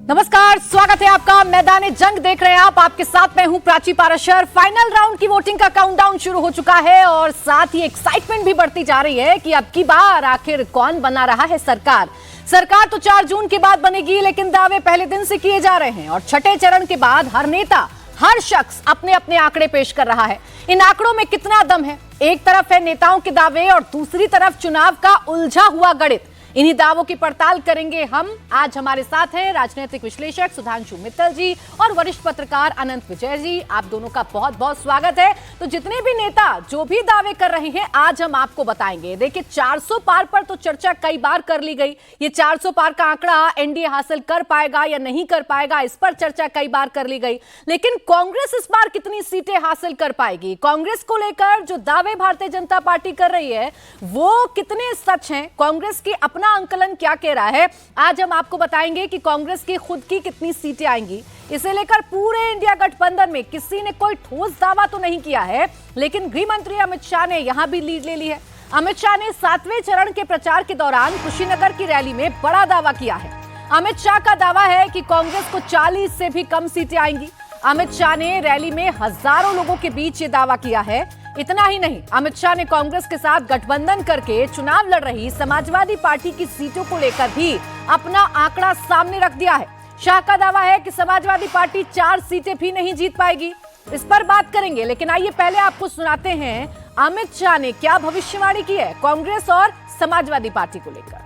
नमस्कार, स्वागत है आपका। मैदान जंग देख रहे हैं आप। आपके साथ मैं हूं प्राची पाराशर। फाइनल राउंड की वोटिंग का काउंटडाउन शुरू हो चुका है और साथ ही एक्साइटमेंट भी बढ़ती जा रही है कि अब की बार आखिर कौन बना रहा है सरकार। सरकार तो 4 जून के बाद बनेगी, लेकिन दावे पहले दिन से किए जा रहे हैं और छठे चरण के बाद हर नेता, हर शख्स अपने अपने आंकड़े पेश कर रहा है। इन आंकड़ों में कितना दम है? एक तरफ है नेताओं के दावे और दूसरी तरफ चुनाव का उलझा हुआ गणित। इन्हीं दावों की पड़ताल करेंगे हम। आज हमारे साथ हैं राजनीतिक विश्लेषक सुधांशु मित्तल जी और वरिष्ठ पत्रकार अनंत विजय जी। आप दोनों का बहुत बहुत स्वागत है। तो जितने भी नेता जो भी दावे कर रहे हैं आज हम आपको बताएंगे। देखिए, 400 पार पर तो चर्चा कई बार कर ली गई। ये 400 पार का आंकड़ा एनडीए हासिल कर पाएगा या नहीं कर पाएगा, इस पर चर्चा कई बार कर ली गई। लेकिन कांग्रेस इस बार कितनी सीटें हासिल कर पाएगी? कांग्रेस को लेकर जो दावे भारतीय जनता पार्टी कर रही है वो कितने सच हैं? कांग्रेस की अपना आंकलन क्या कह रहा है? आज हम आपको बताएंगे कि कांग्रेस की खुद की कितनी सीटें आएंगी। इसे लेकर पूरे इंडिया गठबंधन में किसी ने कोई ठोस दावा तो नहीं किया है, लेकिन गृह मंत्री अमित शाह ने यहां भी लीड ले ली है। अमित शाह ने 7वें चरण के प्रचार के दौरान कुशीनगर की रैली में बड़ा दावा किया है। अमित शाह का दावा है कि कांग्रेस को 40 से भी कम सीटें आएंगी। अमित शाह ने रैली में हजारों लोगों के बीच ये दावा किया है। इतना ही नहीं, अमित शाह ने कांग्रेस के साथ गठबंधन करके चुनाव लड़ रही समाजवादी पार्टी की सीटों को लेकर भी अपना आंकड़ा सामने रख दिया है। शाह का दावा है कि समाजवादी पार्टी 4 सीटें भी नहीं जीत पाएगी। इस पर बात करेंगे, लेकिन आइए पहले आपको सुनाते हैं अमित शाह ने क्या भविष्यवाणी की है कांग्रेस और समाजवादी पार्टी को लेकर।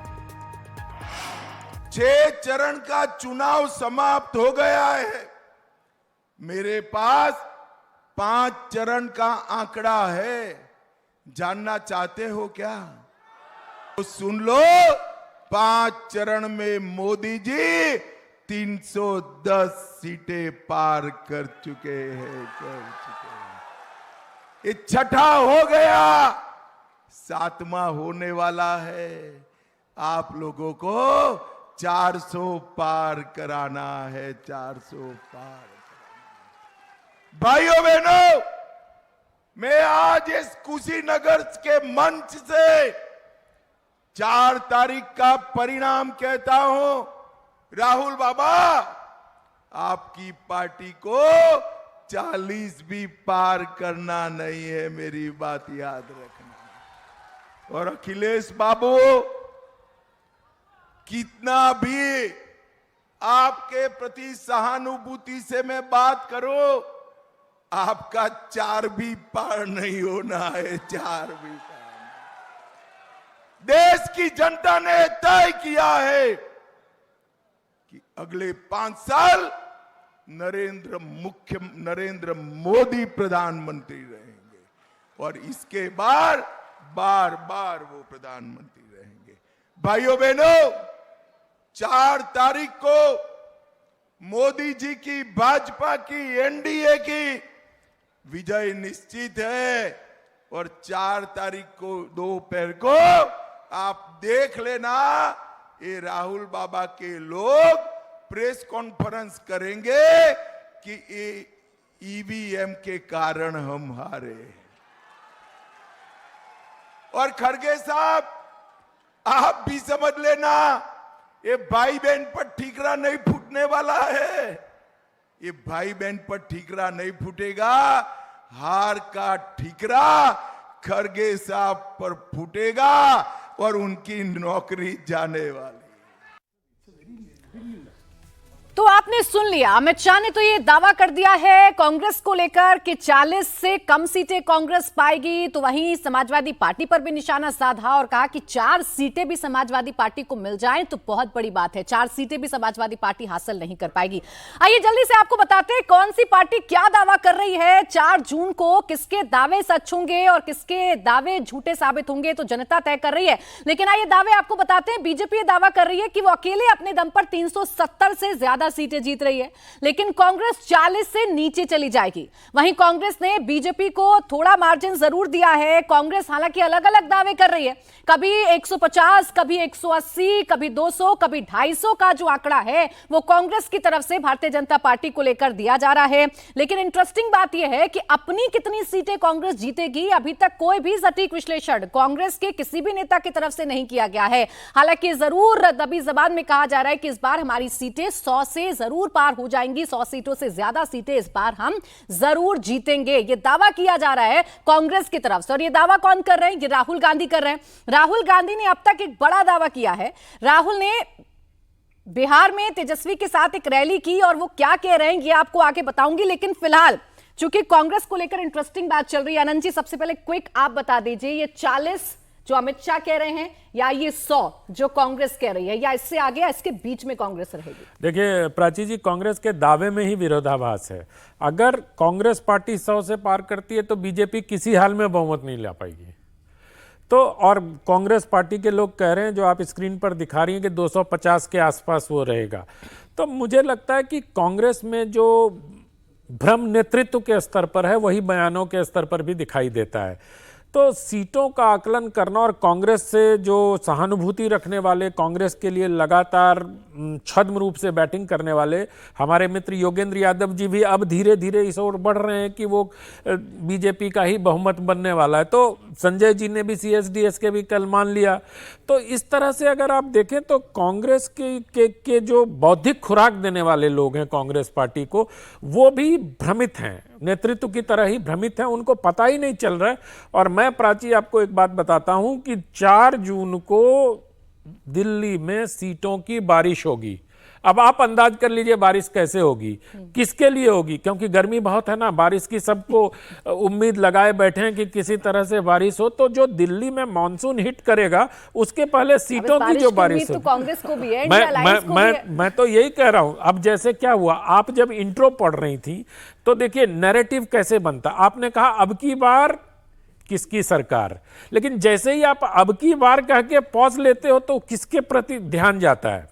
6 चरण का चुनाव समाप्त हो गया है। मेरे पास 5 चरण का आंकड़ा है। जानना चाहते हो क्या? तो सुन लो। 5 चरण में मोदी जी 310 सीटें पार कर चुके हैं। ये छठा हो गया, 7वां होने वाला है। आप लोगों को 400 पार कराना है। 400 पार। भाइयों बहनों, मैं आज इस कुशीनगर के मंच से 4 तारीख का परिणाम कहता हूं। राहुल बाबा, आपकी पार्टी को 40 भी पार करना नहीं है, मेरी बात याद रखना। और अखिलेश बाबू, कितना भी आपके प्रति सहानुभूति से मैं बात करूं, आपका 4 भी पार नहीं होना है। 4 भी पार। देश की जनता ने तय किया है कि अगले 5 साल नरेंद्र मोदी प्रधानमंत्री रहेंगे और इसके बार बार वो प्रधानमंत्री रहेंगे। भाइयों बहनों, 4 तारीख को मोदी जी की, भाजपा की, एनडीए की विजय निश्चित है। और 4 तारीख को दोपहर को आप देख लेना, ये राहुल बाबा के लोग प्रेस कॉन्फ्रेंस करेंगे कि ईवीएम के कारण हम हारे। और खड़गे साहब, आप भी समझ लेना, ये भाई बहन पर ठीकरा नहीं फूटने वाला है। ये भाई बहन पर ठीकरा नहीं फूटेगा। हार का ठीकरा खड़गे साहब पर फूटेगा और उनकी नौकरी जाने वाली। तो आपने सुन लिया, अमित शाह ने तो ये दावा कर दिया है कांग्रेस को लेकर कि 40 से कम सीटें कांग्रेस पाएगी। तो वहीं समाजवादी पार्टी पर भी निशाना साधा और कहा कि 4 सीटें भी समाजवादी पार्टी को मिल जाएं तो बहुत बड़ी बात है। 4 सीटें भी समाजवादी पार्टी हासिल नहीं कर पाएगी। आइए जल्दी से आपको बताते हैं कौन सी पार्टी क्या दावा कर रही है। 4 जून को किसके दावे सच होंगे और किसके दावे झूठे साबित होंगे तो जनता तय कर रही है। लेकिन आइए दावे आपको बताते हैं। बीजेपी ये दावा कर रही है कि वो अकेले अपने दम पर 370 से ज्यादा सीटें सीटें जीत रही है, लेकिन कांग्रेस 40 से नीचे चली जाएगी। वहीं कांग्रेस ने बीजेपी को थोड़ा मार्जिन जरूर दिया है। कांग्रेस हालांकि अलग अलग दावे कर रही है, कभी 150, कभी 180, कभी 200, कभी 250 का जो आंकड़ा है वो कांग्रेस की तरफ से भारतीय जनता पार्टी को लेकर दिया जा रहा है। लेकिन इंटरेस्टिंग बात यह है कि अपनी कितनी सीटें कांग्रेस जीतेगी, अभी तक कोई भी सटीक विश्लेषण कांग्रेस के किसी भी नेता की तरफ से नहीं किया गया है। हालांकि जरूर दबी जबान में कहा जा रहा है कि इस बार हमारी सीटें 100 से जरूर पार हो जाएंगी, 100 सीटों से ज्यादा सीटें इस बार हम जरूर जीतेंगे, यह दावा किया जा रहा है कांग्रेस की तरफ से। और यह दावा कौन कर रहे हैं? ये राहुल गांधी कर रहे हैं। राहुल गांधी ने अब तक एक बड़ा दावा किया है। राहुल ने बिहार में तेजस्वी के साथ एक रैली की और वो क्या कह रहे हैं ये आपको आगे बताऊंगी, लेकिन फिलहाल चूंकि कांग्रेस को लेकर इंटरेस्टिंग बात चल रही है, आनंद जी सबसे पहले क्विक आप बता दीजिए, ये 40 जो अमित शाह कह रहे हैं या ये 100 जो कांग्रेस कह रही है, या इससे आगे या इसके बीच में कांग्रेस रहेगी? देखिए प्राची जी, कांग्रेस के दावे में ही विरोधाभास है। अगर कांग्रेस पार्टी 100 से पार करती है तो बीजेपी किसी हाल में बहुमत नहीं ला पाएगी। तो और कांग्रेस पार्टी के लोग कह रहे हैं, जो आप स्क्रीन पर दिखा रही हैं, कि 250 के आसपास वो रहेगा। तो मुझे लगता है कि कांग्रेस में जो भ्रम नेतृत्व के स्तर पर है वही बयानों के स्तर पर भी दिखाई देता है। तो सीटों का आकलन करना और कांग्रेस से जो सहानुभूति रखने वाले, कांग्रेस के लिए लगातार छद्म रूप से बैटिंग करने वाले हमारे मित्र योगेंद्र यादव जी भी अब धीरे धीरे इस ओर बढ़ रहे हैं कि वो बीजेपी का ही बहुमत बनने वाला है। तो संजय जी ने भी CSDS के भी कल मान लिया। तो इस तरह से अगर आप देखें तो कांग्रेस के जो बौद्धिक खुराक देने वाले लोग हैं कांग्रेस पार्टी को, वो भी भ्रमित हैं, नेतृत्व की तरह ही भ्रमित हैं, उनको पता ही नहीं चल रहा है। और मैं प्राची आपको एक बात बताता हूं कि 4 जून को दिल्ली में सीटों की बारिश होगी। अब आप अंदाज कर लीजिए बारिश कैसे होगी, किसके लिए होगी, क्योंकि गर्मी बहुत है ना, बारिश की सबको उम्मीद लगाए बैठे हैं कि किसी तरह से बारिश हो। तो जो दिल्ली में मॉनसून हिट करेगा उसके पहले सीटों की जो बारिश तो कांग्रेस को भी है, मैं तो यही कह रहा हूं। अब जैसे क्या हुआ, आप जब इंट्रो पढ़ रही थी तो देखिए नैरेटिव कैसे बनता। आपने कहा अब की बार किसकी सरकार, लेकिन जैसे ही आप अब की बार कह के पॉज लेते हो तो किसके प्रति ध्यान जाता है?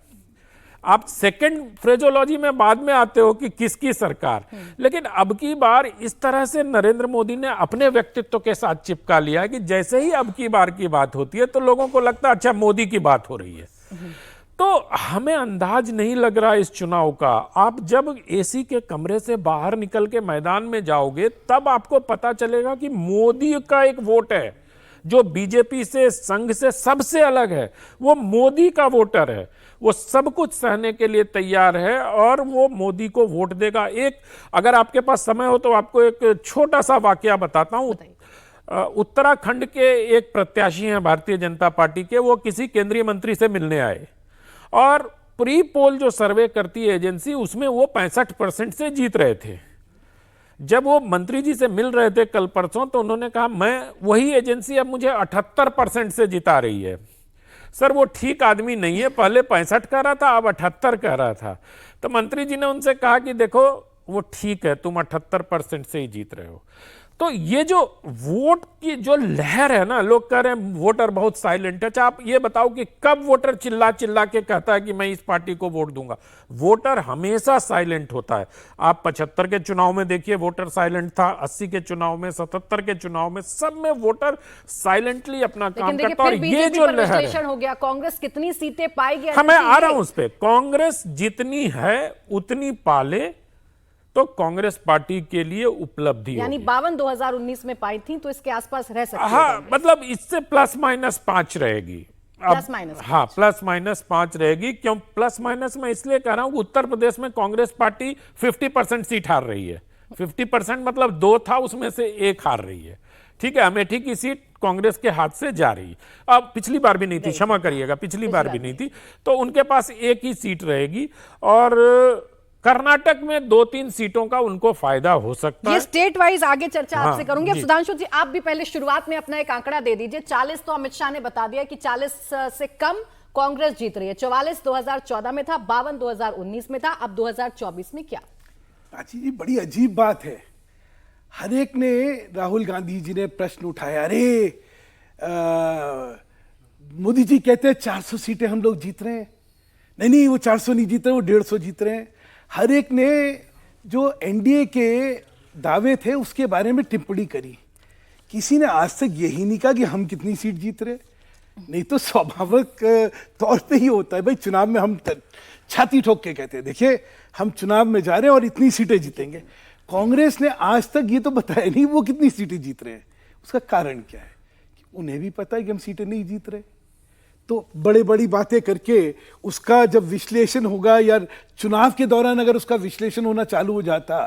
आप सेकंड फ्रेजोलॉजी में बाद में आते हो कि किसकी सरकार। लेकिन अब की बार इस तरह से नरेंद्र मोदी ने अपने व्यक्तित्व के साथ चिपका लिया है कि जैसे ही अब की बार की बात होती है तो लोगों को लगता है अच्छा मोदी की बात हो रही है। तो हमें अंदाज नहीं लग रहा इस चुनाव का। आप जब एसी के कमरे से बाहर निकल के मैदान में जाओगे तब आपको पता चलेगा कि मोदी का एक वोट है जो बीजेपी से, संघ से सबसे अलग है। वो मोदी का वोटर है, वो सब कुछ सहने के लिए तैयार है और वो मोदी को वोट देगा। एक अगर आपके पास समय हो तो आपको एक छोटा सा वाकया बताता हूं। उत्तराखंड के एक प्रत्याशी हैं भारतीय जनता पार्टी के, वो किसी केंद्रीय मंत्री से मिलने आए और प्री पोल जो सर्वे करती है एजेंसी, उसमें वो 65% से जीत रहे थे। जब वो मंत्री जी से मिल रहे थे कल परसों तो उन्होंने कहा मैं वही एजेंसी अब मुझे 78% से जिता रही है। सर वो ठीक आदमी नहीं है, पहले 65 कह रहा था, अब 78 कह रहा था। तो मंत्री जी ने उनसे कहा कि देखो वो ठीक है, तुम 78% से ही जीत रहे हो। तो ये जो वोट की जो लहर है ना, लोग कह रहे हैं वोटर बहुत साइलेंट है। अच्छा आप ये बताओ कि कब वोटर चिल्ला चिल्ला के कहता है कि मैं इस पार्टी को वोट दूंगा? वोटर हमेशा साइलेंट होता है। आप 75 के चुनाव में देखिए वोटर साइलेंट था, 80 के चुनाव में, 77 के चुनाव में, सब में वोटर साइलेंटली अपना काम करता है। और ये जो लहर है, हो गया कांग्रेस कितनी सीटें पाएगी? मैं आ रहा हूं उस पर। कांग्रेस जितनी है उतनी पाले तो कांग्रेस पार्टी के लिए उपलब्धि, यानी 52 2019 में पाई थी, तो इसके आसपास रह सकती है। हाँ, मतलब इससे ±5 रहेगी। हाँ, ±5 रहेगी। क्यों ±? मैं इसलिए कह रहा हूं उत्तर प्रदेश में कांग्रेस पार्टी 50% सीट हार रही है। 50% मतलब 2 था, उसमें से 1 हार रही है। ठीक है, अमेठी की सीट कांग्रेस के हाथ से जा रही। अब पिछली बार भी नहीं थी, क्षमा करिएगा, पिछली बार भी नहीं थी, तो उनके पास 1 ही सीट रहेगी। और कर्नाटक में 2-3 सीटों का उनको फायदा हो सकता है। ये स्टेट वाइज आगे चर्चा आपसे करूंगी। सुधांशु जी आप भी पहले शुरुआत में अपना एक आंकड़ा दे दीजिए। 40 तो अमित शाह ने बता दिया कि 40 से कम कांग्रेस जीत रही है। 44 2014 में था, 52 2019 में था, अब 2024 में क्या? प्राची जी बड़ी अजीब बात है, हर एक ने, राहुल गांधी जी ने प्रश्न उठाया, अरे मोदी जी कहते हैं 400 सीटें हम लोग जीत रहे हैं। नहीं वो 400 नहीं जीत रहे, वो 150 जीत रहे हैं। हर एक ने जो एनडीए के दावे थे उसके बारे में टिप्पणी करी। किसी ने आज तक यही नहीं कहा कि हम कितनी सीट जीत रहे। नहीं तो स्वाभाविक तौर पे ही होता है भाई, चुनाव में हम छाती ठोक के कहते हैं देखिए हम चुनाव में जा रहे हैं और इतनी सीटें जीतेंगे। कांग्रेस ने आज तक ये तो बताया नहीं वो कितनी सीटें जीत रहे हैं। उसका कारण क्या है कि उन्हें भी पता है कि हम सीटें नहीं जीत रहे, तो बड़ी बड़ी बातें करके उसका जब विश्लेषण होगा या चुनाव के दौरान अगर उसका विश्लेषण होना चालू हो जाता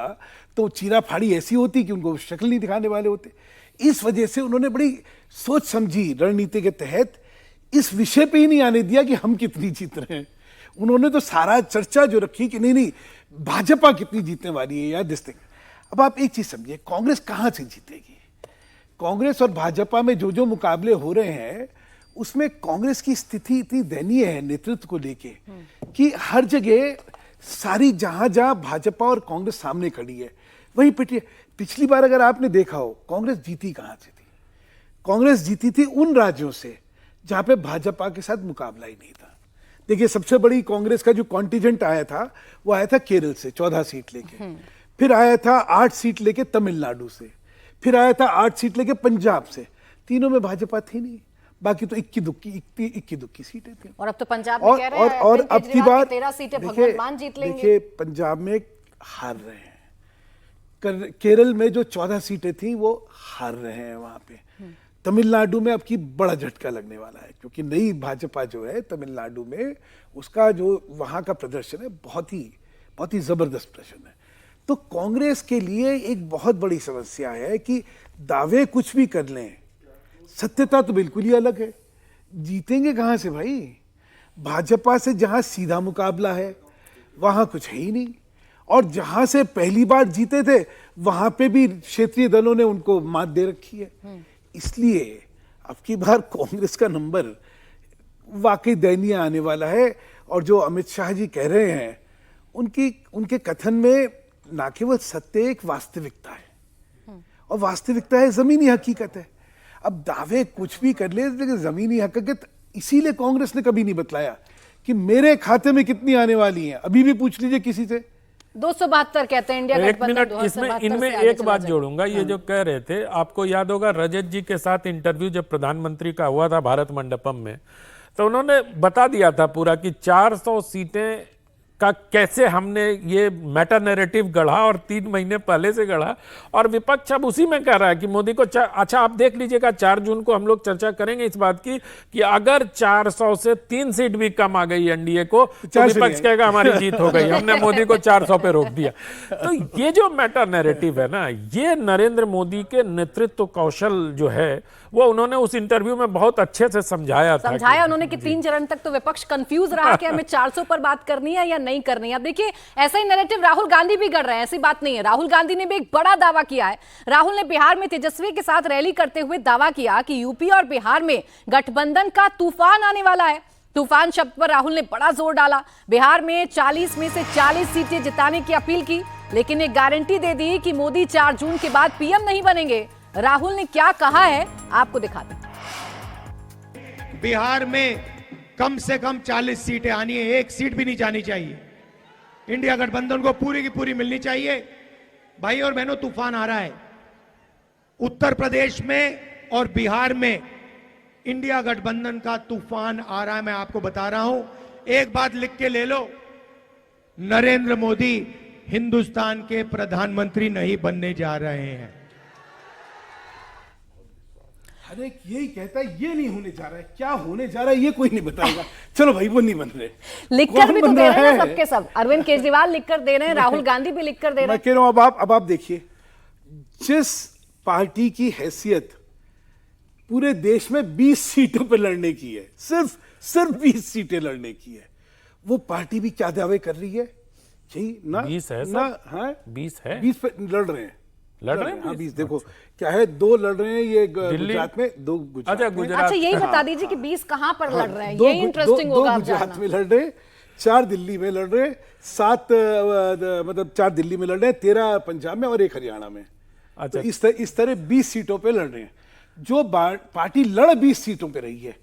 तो चीरा फाड़ी ऐसी होती कि उनको शक्ल नहीं दिखाने वाले होते। इस वजह से उन्होंने बड़ी सोच समझी रणनीति के तहत इस विषय पे ही नहीं आने दिया कि हम कितनी जीत रहे हैं। उन्होंने तो सारा चर्चा जो रखी कि नहीं भाजपा कितनी जीतने वाली है या दिस थिंग। अब आप एक चीज समझिए, कांग्रेस कहां से जीतेगी? कांग्रेस और भाजपा में जो मुकाबले हो रहे हैं उसमें कांग्रेस की स्थिति इतनी दयनीय है नेतृत्व को लेके कि हर जगह सारी जहां जहां भाजपा और कांग्रेस सामने खड़ी है वहीं पिछली बार अगर आपने देखा हो कांग्रेस जीती कहां से थी? कांग्रेस जीती थी उन राज्यों से जहां पे भाजपा के साथ मुकाबला ही नहीं था। देखिए सबसे बड़ी कांग्रेस का जो कॉन्टिजेंट आया था वो आया था केरल से 14 सीट लेके, फिर आया था 8 सीट लेके तमिलनाडु से, फिर आया था 8 सीट लेके पंजाब से। तीनों में भाजपा थी नहीं, बाकी तो इक्की दुक्की सीटें थी। और अब तो पंजाब में कह रहे हैं और अब की बार 13 सीटें भगवंत मान जीत लेंगे। देखिए पंजाब में हार रहे हैं, केरल में जो 14 सीटें थी वो हार रहे हैं वहां पे। तमिलनाडु में अब की बड़ा झटका लगने वाला है क्योंकि नई भाजपा जो है तमिलनाडु में उसका जो वहां का प्रदर्शन है बहुत ही जबरदस्त प्रदर्शन है। तो कांग्रेस के लिए एक बहुत बड़ी समस्या है कि दावे कुछ भी कर लें, सत्यता तो बिल्कुल ही अलग है। जीतेंगे कहां से भाई? भाजपा से जहां सीधा मुकाबला है वहां कुछ है ही नहीं, और जहां से पहली बार जीते थे वहां पे भी क्षेत्रीय दलों ने उनको मात दे रखी है। इसलिए अब की बार कांग्रेस का नंबर वाकई दयनीय आने वाला है। और जो अमित शाह जी कह रहे हैं उनके कथन में ना केवल सत्य एक वास्तविकता है, और वास्तविकता है जमीनी हकीकत है। अब दावे कुछ भी कर ले लेकिन जमीनी हकीकत इसीलिए कांग्रेस ने कभी नहीं बतलाया कि मेरे खाते में कितनी आने वाली हैं। अभी भी पूछ लीजिए किसी से, 272 कहते हैं इंडिया एक मिनट इसमें इनमें एक बात जोड़ूंगा। ये जो कह रहे थे, आपको याद होगा रजत जी के साथ इंटरव्यू जब प्रधानमंत्री का हुआ था भारत मंडपम में, तो उन्होंने बता दिया था पूरा कि 400 सीटें का कैसे हमने ये मेटा नैरेटिव गढ़ा और 3 महीने पहले से गढ़ा, और विपक्ष अब उसी में कह रहा है कि मोदी को अच्छा आप देख लीजिएगा 4 जून को हम लोग चर्चा करेंगे इस बात की कि अगर 400 से 3 सीट भी कम आ गई एनडीए को तो विपक्ष कहेगा हमारी जीत हो गई, हमने मोदी को 400 पे रोक दिया। तो ये जो मेटा नैरेटिव है ना, ये नरेंद्र मोदी के नेतृत्व कौशल जो है वो उन्होंने उस इंटरव्यू में बहुत अच्छे से समझाया उन्होंने कि 3 चरण तक तो विपक्ष कंफ्यूज रहा कि हमें 400 पर बात करनी है या नहीं करनी है। अब देखिए ऐसा ही नैरेटिव राहुल गांधी भी कर रहे हैं, ऐसी बात नहीं है। राहुल गांधी ने भी एक बड़ा दावा किया है। राहुल ने बिहार में तेजस्वी के साथ रैली करते हुए दावा किया कि यूपी और बिहार में गठबंधन का तूफान आने वाला है। तूफान शब्द पर राहुल ने बड़ा जोर डाला। बिहार में 40 में से 40 सीटें जिताने की अपील की, लेकिन एक गारंटी दे दी कि मोदी 4 जून के बाद पीएम नहीं बनेंगे। राहुल ने क्या कहा है आपको दिखाते हैं। बिहार में कम से कम 40 सीटें आनी है, 1 सीट भी नहीं जानी चाहिए। इंडिया गठबंधन को पूरी की पूरी मिलनी चाहिए। भाई और बहनों, तूफान आ रहा है उत्तर प्रदेश में और बिहार में। इंडिया गठबंधन का तूफान आ रहा है, मैं आपको बता रहा हूं। एक बात लिख के ले लो, नरेंद्र मोदी हिंदुस्तान के प्रधानमंत्री नहीं बनने जा रहे हैं। हर एक यही कहता है ये नहीं होने जा रहा है, क्या होने जा रहा है ये कोई नहीं बताएगा। चलो भाई वो नहीं बन रहे, लिखकर भी तो दे रहे हैं सबके सब। अरविंद केजरीवाल लिखकर दे रहे हैं, राहुल गांधी भी लिखकर दे रहे हैं। मैं कह रहा हूं अब आप देखिए, जिस पार्टी की हैसियत पूरे देश में 20 सीटों पर लड़ने की है, सिर्फ 20 सीटें लड़ने की है, वो पार्टी भी क्या दावे कर रही है? यही ना 20 है ना, हाँ 20 है, 20 पे लड़ रहे हैं। हाँ 20 देखो क्या है, 2 लड़ रहे हैं ये गुजरात में, 2 गुजरात में। अच्छा यही बता दीजिए कि 20 कहां पर लड़ रहे हैं, ये इंटरेस्टिंग होगा। 2 गुजरात में लड़ रहे, 4 दिल्ली में लड़ रहे, 7 मतलब 4 दिल्ली में लड़ रहे, 13 पंजाब में और 1 हरियाणा में। अच्छा तो इस तरह 20 सीटों पे लड़ रहे हैं। जो पार्टी लड़ 20 सीटों पे रही है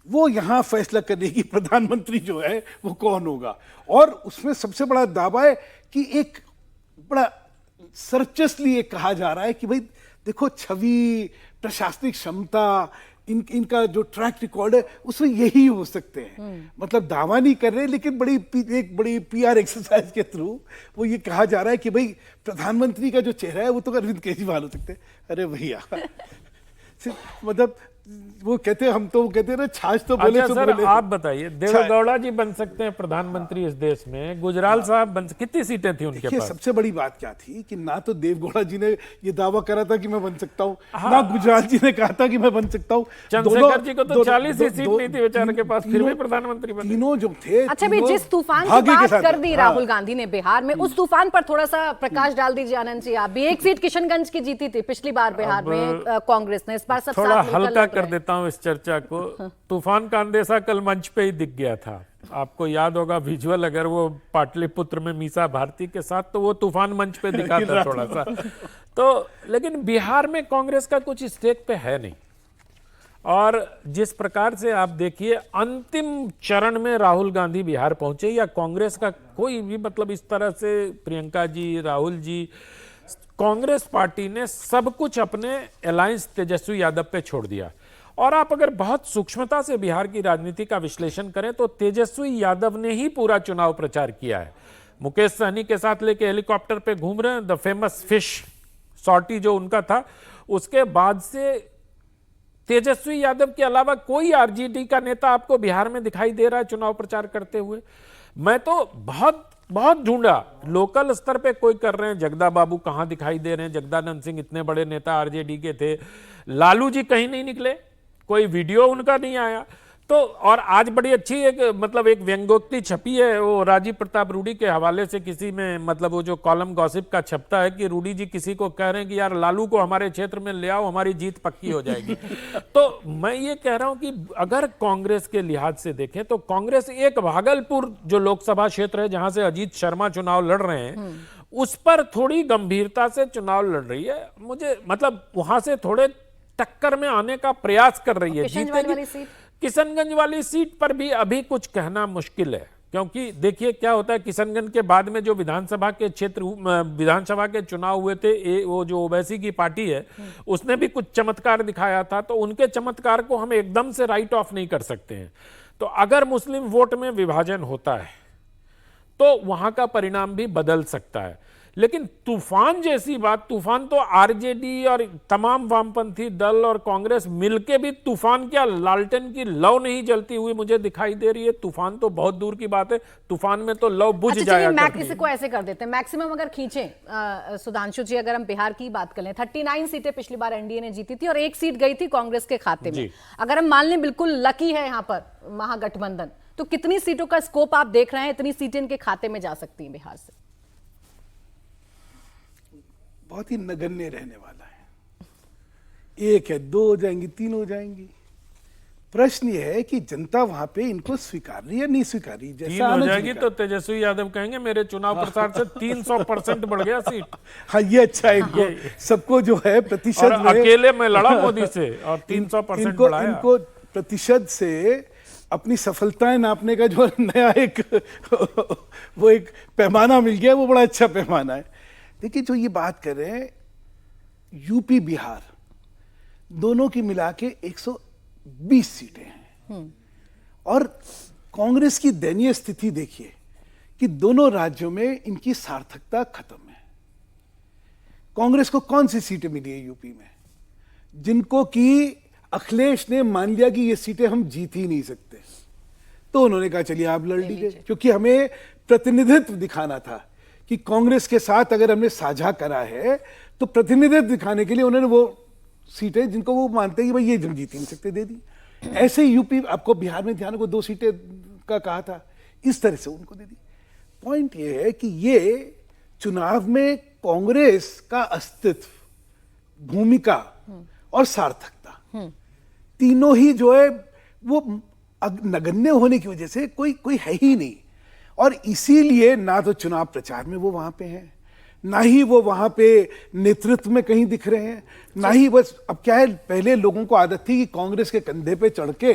वो यहाँ फैसला करने की प्रधानमंत्री जो है वो कौन होगा। और उसमें सबसे बड़ा दावा है कि एक बड़ा सर्चसली ये कहा जा रहा है कि भाई देखो छवि, प्रशासनिक क्षमता, इनका जो ट्रैक रिकॉर्ड है उसमें यही हो सकते हैं। मतलब दावा नहीं कर रहे, लेकिन एक बड़ी पीआर एक्सरसाइज के थ्रू वो ये कहा जा रहा है कि भाई प्रधानमंत्री का जो चेहरा है वो तो अरविंद केजरीवाल हो सकते हैं। अरे भैया मतलब वो कहते हैं, हम तो वो कहते हैं ना, छाछ तो बोले अच्छा तो सर, बोले। आप बताइए, देवेगौड़ा जी बन सकते हैं प्रधानमंत्री इस देश में, गुजराल साहब बन, कितनी सीटें थी उनके देखिए पास? सबसे बड़ी बात क्या थी कि ना तो देवगौड़ा जी ने ये दावा करा था कि मैं बन सकता हूँ, ना गुजराल जी ने कहा था कि मैं बन सकता हूँ। चंद्रशेखर जी को तो 40 ही सीट नहीं थी बेचारे के पास, फिर भी प्रधानमंत्री बने। तीनों जो थे, अच्छा भी जिस तूफान की बात कर दी राहुल गांधी ने बिहार में, उस तूफान पर थोड़ा सा प्रकाश डाल दीजिए आनंद जी। आप भी एक सीट किशनगंज की जीती थी पिछली बार बिहार में कांग्रेस ने, इस बार सब थोड़ा साथ मिलकर हल्का लड़ रहे कर हैं। देता हूं इस चर्चा को। तूफान का अंदेशा कल मंच पे ही दिख गया था, आपको याद होगा विजुअल, अगर वो पाटलिपुत्र में मीसा भारती के साथ, तो वो तूफान मंच पे दिखा था थोड़ा सा। तो लेकिन बिहार में कांग्रेस का कुछ स्टेज पे है नहीं, और जिस प्रकार से आप देखिए अंतिम चरण में राहुल गांधी बिहार पहुंचे, या कांग्रेस का कोई भी, मतलब इस तरह से प्रियंका जी, राहुल जी, कांग्रेस पार्टी ने सब कुछ अपने अलायंस तेजस्वी यादव पे छोड़ दिया। और आप अगर बहुत सूक्ष्मता से बिहार की राजनीति का विश्लेषण करें तो तेजस्वी यादव ने ही पूरा चुनाव प्रचार किया है। मुकेश सहनी के साथ लेके हेलीकॉप्टर पे घूम रहे हैं, द फेमस फिश सॉर्टी जो उनका था, उसके बाद से तेजस्वी यादव के अलावा कोई आरजेडी का नेता आपको बिहार में दिखाई दे रहा है चुनाव प्रचार करते हुए? मैं तो बहुत ढूंढा, लोकल स्तर पे कोई कर रहे हैं, जगदा बाबू कहां दिखाई दे रहे हैं, जगदानंद सिंह इतने बड़े नेता आरजेडी के थे, लालू जी कहीं नहीं निकले, कोई वीडियो उनका नहीं आया। तो और आज बड़ी अच्छी एक मतलब एक व्यंग्योक्ति छपी है, वो राजीव प्रताप रूडी के हवाले से किसी में, मतलब वो जो कॉलम गॉसिप का छपता है कि रूडी जी किसी को कह रहे हैं कि यार लालू को हमारे क्षेत्र में ले आओ, हमारी जीत पक्की हो जाएगी। तो मैं ये कह रहा हूं कि अगर कांग्रेस के लिहाज से देखें तो कांग्रेस एक भागलपुर जो लोकसभा क्षेत्र है जहां से अजीत शर्मा चुनाव लड़ रहे हैं, उस पर थोड़ी गंभीरता से चुनाव लड़ रही है। मुझे मतलब वहां से थोड़े टक्कर में आने का प्रयास कर रही है। किशनगंज वाली सीट पर भी अभी कुछ कहना मुश्किल है, क्योंकि देखिए क्या होता है, किशनगंज के बाद में जो विधानसभा के क्षेत्र, विधानसभा के चुनाव हुए थे, वो जो ओवैसी की पार्टी है उसने भी कुछ चमत्कार दिखाया था, तो उनके चमत्कार को हम एकदम से राइट ऑफ नहीं कर सकते हैं। तो अगर मुस्लिम वोट में विभाजन होता है तो वहां का परिणाम भी बदल सकता है। लेकिन तूफान जैसी बात, तूफान तो आरजेडी और तमाम वामपंथी दल और कांग्रेस मिलके भी, तूफान क्या लालटेन की लौ नहीं जलती हुई मुझे दिखाई दे रही है। तूफान तो बहुत दूर की बात है, तूफान में तो लौ बुझ जाया करती है। इसको ऐसे कर देते हैं, मैक्सिमम अगर खींचें सुधांशु जी, अगर हम बिहार की बात करें, 39 सीटें पिछली बार एनडीए ने जीती थी और एक सीट गई थी कांग्रेस के खाते में। अगर हम मान लें बिल्कुल लकी है यहाँ पर महागठबंधन, तो कितनी सीटों का स्कोप आप देख रहे हैं, इतनी सीटें इनके खाते में जा सकती हैं बिहार से? बहुत ही नगण्य रहने वाला है। एक है, दो हो जाएंगी, तीन हो जाएंगी। प्रश्न ये है कि जनता वहां पे इनको स्वीकार रही है, नहीं स्वीकार रही। जैसा हो जाएगी तो तेजस्वी यादव कहेंगे मेरे चुनाव प्रचार से 300% बढ़ गया सीट। हाँ ये अच्छा है, इनको सबको जो है प्रतिशत, अकेले में लड़ा मोदी से और 300% बढ़ाया। इनको प्रतिशत से अपनी सफलताएं नापने का जो नया एक वो एक पैमाना मिल गया, वो बड़ा अच्छा पैमाना है। देखिए जो ये बात कर रहे हैं, यूपी बिहार दोनों की मिला के 120 सीटें हैं, और कांग्रेस की दयनीय स्थिति देखिए कि दोनों राज्यों में इनकी सार्थकता खत्म है। कांग्रेस को कौन सी सीटें मिली है यूपी में, जिनको कि अखिलेश ने मान लिया कि ये सीटें हम जीत ही नहीं सकते, तो उन्होंने कहा चलिए आप लड़ लीजिए, क्योंकि हमें प्रतिनिधित्व दिखाना था कि कांग्रेस के साथ अगर हमने साझा करा है तो प्रतिनिधित्व दिखाने के लिए उन्होंने वो सीटें जिनको वो मानते हैं कि भाई ये हम जीत ही नहीं सकते, दे दी। ऐसे ही यूपी, आपको बिहार में ध्यान को 2 सीटें का कहा था, इस तरह से उनको दे दी। पॉइंट ये है कि ये चुनाव में कांग्रेस का अस्तित्व, भूमिका और सार्थकता तीनों ही जो है वो नगण्य होने की वजह से कोई है ही नहीं। और इसीलिए ना तो चुनाव प्रचार में वो वहां पे हैं, ना ही वो वहां पे नेतृत्व में कहीं दिख रहे हैं, ना ही बस अब क्या है, पहले लोगों को आदत थी कि कांग्रेस के कंधे पे चढ़ के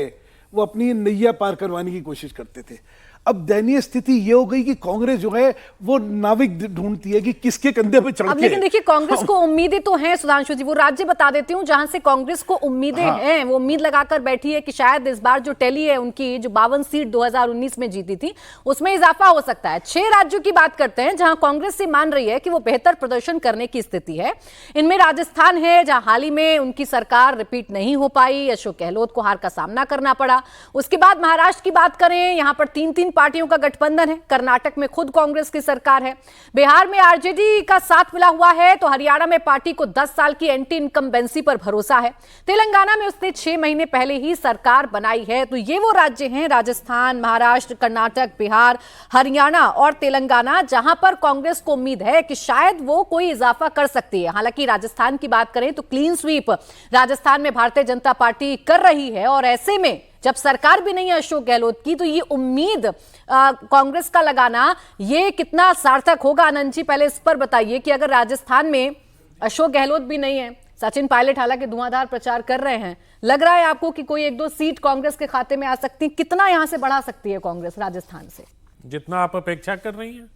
वो अपनी नैया पार करवाने की कोशिश करते थे। अब दयनीय स्थिति ये हो गई कि कांग्रेस जो है वो नाविक ढूंढती है कि किसके कंधे पे चढ़ के। अब लेकिन देखिए कांग्रेस को उम्मीदें तो हैं सुधांशु जी, वो राज्य बता देती हूँ जहां से कांग्रेस को उम्मीदें हैं। वो उम्मीद लगाकर बैठी है कि शायद इस बार जो टैली है उनकी, जो 52 सीट 2019 में जीती थी, उसमें इजाफा हो सकता है। 6 राज्यों की बात करते हैं जहां कांग्रेस से मान रही है कि वो बेहतर प्रदर्शन करने की स्थिति है। इनमें राजस्थान है जहां हाल ही में उनकी सरकार रिपीट नहीं हो पाई, अशोक गहलोत को हार का सामना करना पड़ा। उसके बाद महाराष्ट्र की बात करें, यहां पर 3 पार्टियों का गठबंधन है। कर्नाटक में खुद कांग्रेस की सरकार है। बिहार में आरजेडी का साथ मिला हुआ है, तो हरियाणा में पार्टी को 10 साल की एंटी इनकम्बेंसी पर भरोसा है। तेलंगाना में उसने 6 महीने पहले ही सरकार बनाई है। तो ये वो राज्य हैं, राजस्थान, महाराष्ट्र, कर्नाटक, बिहार, हरियाणा और तेलंगाना, जहां पर कांग्रेस को उम्मीद है कि शायद वो कोई इजाफा कर सकती है। हालांकि राजस्थान की बात करें तो क्लीन स्वीप राजस्थान में भारतीय जनता पार्टी कर रही है, और ऐसे में जब सरकार भी नहीं है अशोक गहलोत की, तो ये उम्मीद कांग्रेस का लगाना ये कितना सार्थक होगा? आनंद जी, पहले इस पर बताइए कि अगर राजस्थान में अशोक गहलोत भी नहीं है, सचिन पायलट हालांकि धुआंधार प्रचार कर रहे हैं, लग रहा है आपको कि कोई 1-2 सीट कांग्रेस के खाते में आ सकती है? कितना यहां से बढ़ा सकती है कांग्रेस राजस्थान से? जितना आप अपेक्षा कर रही हैं।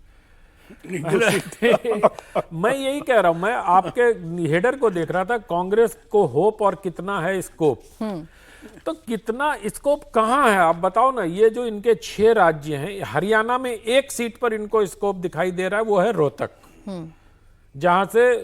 मैं यही कह रहा हूं, मैं आपके हेडर को देख रहा था, कांग्रेस को होप और कितना है स्कोप। तो कितना स्कोप कहां है आप बताओ ना। ये जो इनके 6 राज्य हैं, हरियाणा में 1 सीट पर इनको स्कोप दिखाई दे रहा है, वो है रोहतक, जहां से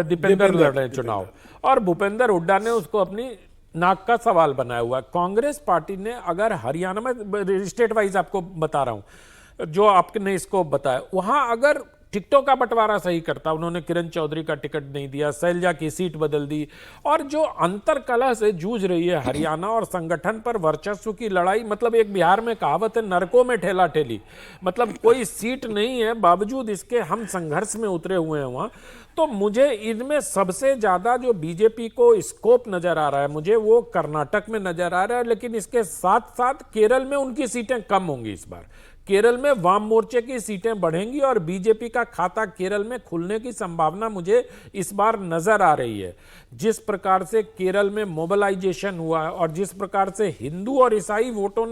दीपेंद्र लड़ रहे चुनाव, और भूपेंद्र हुड्डा ने उसको अपनी नाक का सवाल बनाया हुआ है। कांग्रेस पार्टी ने अगर हरियाणा में, स्टेट वाइज आपको बता रहा हूं, जो आपने स्कोप बताया, वहां अगर टिकटों का बंटवारा सही करता, उन्होंने किरण चौधरी का टिकट नहीं दिया, शैलजा की सीट बदल दी, और जो अंतरकलह से जूझ रही है हरियाणा और संगठन पर वर्चस्व की लड़ाई, मतलब एक बिहार में कहावत है, नरकों में ठेला ठेली, मतलब कोई सीट नहीं है, बावजूद इसके हम संघर्ष में उतरे हुए हैं वहां। तो मुझे इनमें सबसे ज्यादा जो बीजेपी को स्कोप नजर आ रहा है, मुझे वो कर्नाटक में नजर आ रहा है। लेकिन इसके साथ साथ केरल में उनकी सीटें कम होंगी इस बार। केरल में वाम मोर्चे की सीटें बढ़ेंगी और बीजेपी का खाता केरल में खुलने की संभावना मुझे इस बार नजर आ रही है। जिस प्रकार से केरल में मोबिलाइजेशन हुआ है और जिस प्रकार से हिंदू और ईसाई वोटों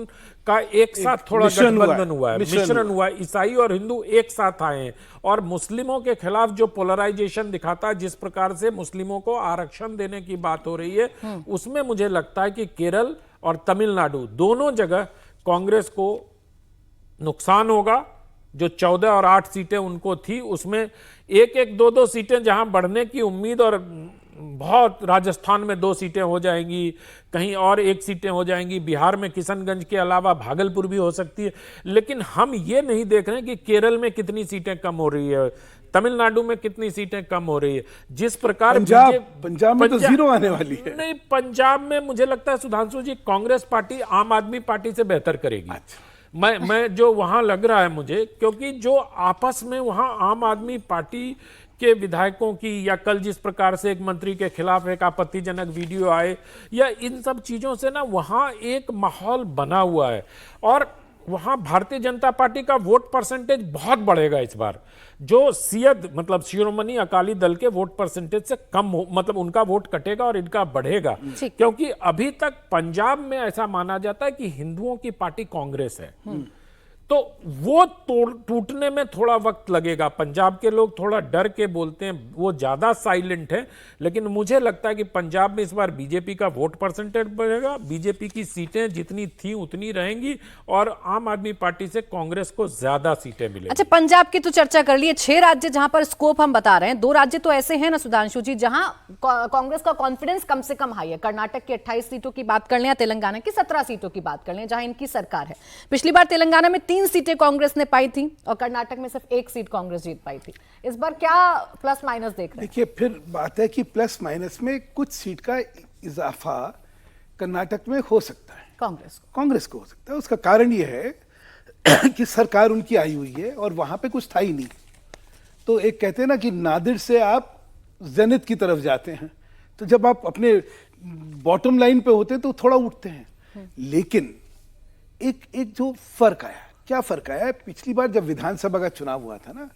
का एक साथ थोड़ा गठबंधन हुआ है, मिश्रण हुआ है, ईसाई और हिंदू एक साथ आए हैं, और मुस्लिमों के खिलाफ जो पोलराइजेशन दिखाता है, जिस प्रकार से मुस्लिमों को आरक्षण देने की बात हो रही है, उसमें मुझे लगता है कि केरल और तमिलनाडु दोनों जगह कांग्रेस को नुकसान होगा। जो 14 और 8 सीटें उनको थी, उसमें 1-1, 2-2 सीटें जहां बढ़ने की उम्मीद, और बहुत राजस्थान में 2 सीटें हो जाएंगी, कहीं और 1 सीटें हो जाएंगी, बिहार में किशनगंज के अलावा भागलपुर भी हो सकती है। लेकिन हम ये नहीं देख रहे हैं कि केरल में कितनी सीटें कम हो रही है, तमिलनाडु में कितनी सीटें कम हो रही है। जिस प्रकार पंजाब में तो 0 आने वाली है। नहीं, पंजाब में मुझे लगता है सुधांशु जी, कांग्रेस पार्टी आम आदमी पार्टी से बेहतर करेगी। अच्छा। मैं जो वहां लग रहा है मुझे, क्योंकि जो आपस में वहां आम आदमी पार्टी के विधायकों की, या कल जिस प्रकार से एक मंत्री के खिलाफ एक आपत्तिजनक वीडियो आए, या इन सब चीजों से ना वहां एक माहौल बना हुआ है, और वहां भारतीय जनता पार्टी का वोट परसेंटेज बहुत बढ़ेगा इस बार। जो सियद मतलब शिरोमणि अकाली दल के वोट परसेंटेज से कम हो, मतलब उनका वोट कटेगा और इनका बढ़ेगा, क्योंकि अभी तक पंजाब में ऐसा माना जाता है कि हिंदुओं की पार्टी कांग्रेस है। तो वो टूटने में थोड़ा वक्त लगेगा। पंजाब के लोग थोड़ा डर के बोलते हैं, वो ज्यादा साइलेंट है, लेकिन मुझे लगता है कि पंजाब में इस बार बीजेपी का वोट परसेंटेज बढ़ेगा, बीजेपी की सीटें जितनी थी उतनी रहेंगी, और आम आदमी पार्टी से कांग्रेस को ज्यादा सीटें मिलेंगी। अच्छा, पंजाब की तो चर्चा कर लिए। 6 राज्य जहां पर स्कोप हम बता रहे हैं, 2 राज्य तो ऐसे हैं ना सुधांशु जी, जहां कांग्रेस का कॉन्फिडेंस कम से कम हाई है। कर्नाटक की 28 सीटों की बात कर लें, या तेलंगाना की 17 सीटों की बात कर लें, जहां इनकी सरकार है। पिछली बार तेलंगाना में 3 सीटें कांग्रेस ने पाई थी, और कर्नाटक में सिर्फ 1 सीट कांग्रेस जीत पाई थी। इस बार क्या प्लस माइनस देख रहे हैं? देखिए, फिर बात है कि प्लस माइनस में कुछ सीट का इजाफा कर्नाटक में हो सकता है, कांग्रेस को हो सकता है। उसका कारण यह है कि सरकार उनकी आई हुई है और वहां पे कुछ था ही नहीं। तो एक कहते हैं ना कि नादिर से आप जेनिथ की तरफ जाते हैं, तो जब आप अपने बॉटम लाइन पे होते हैं तो थोड़ा उठते हैं। लेकिन एक जो फर्क आया, क्या फर्क आया? पिछली बार जब विधानसभा का चुनाव हुआ था ना,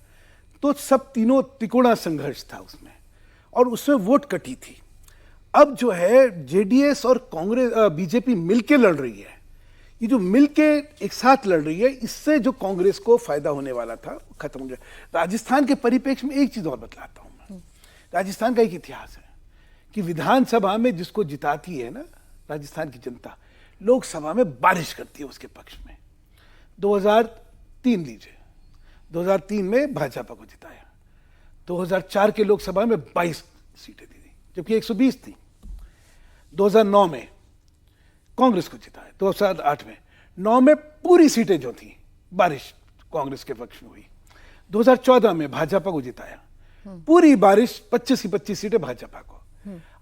तो सब तीनों तिकोना संघर्ष था उसमें, और उसमें वोट कटी थी। अब जो है जेडीएस और कांग्रेस बीजेपी मिलके लड़ रही है। ये जो मिलके एक साथ लड़ रही है, इससे जो कांग्रेस को फायदा होने वाला था खत्म हो जाए। राजस्थान के परिप्रेक्ष्य में एक चीज और बतलाता हूं मैं। राजस्थान का एक इतिहास है कि विधानसभा में जिसको जिताती है ना राजस्थान की जनता, लोकसभा में बारिश करती है उसके पक्ष में। 2003 लीजिए, 2003 में भाजपा को जिताया। 2004 के लोकसभा में 22 सीटें दी थी, जबकि 120 थी। 2009 में कांग्रेस को जिताया। 2008 में 9 में पूरी सीटें जो थी बारिश कांग्रेस के पक्ष में हुई। 2014 में भाजपा को जिताया, पूरी बारिश 25 की 25 सीटें भाजपा को।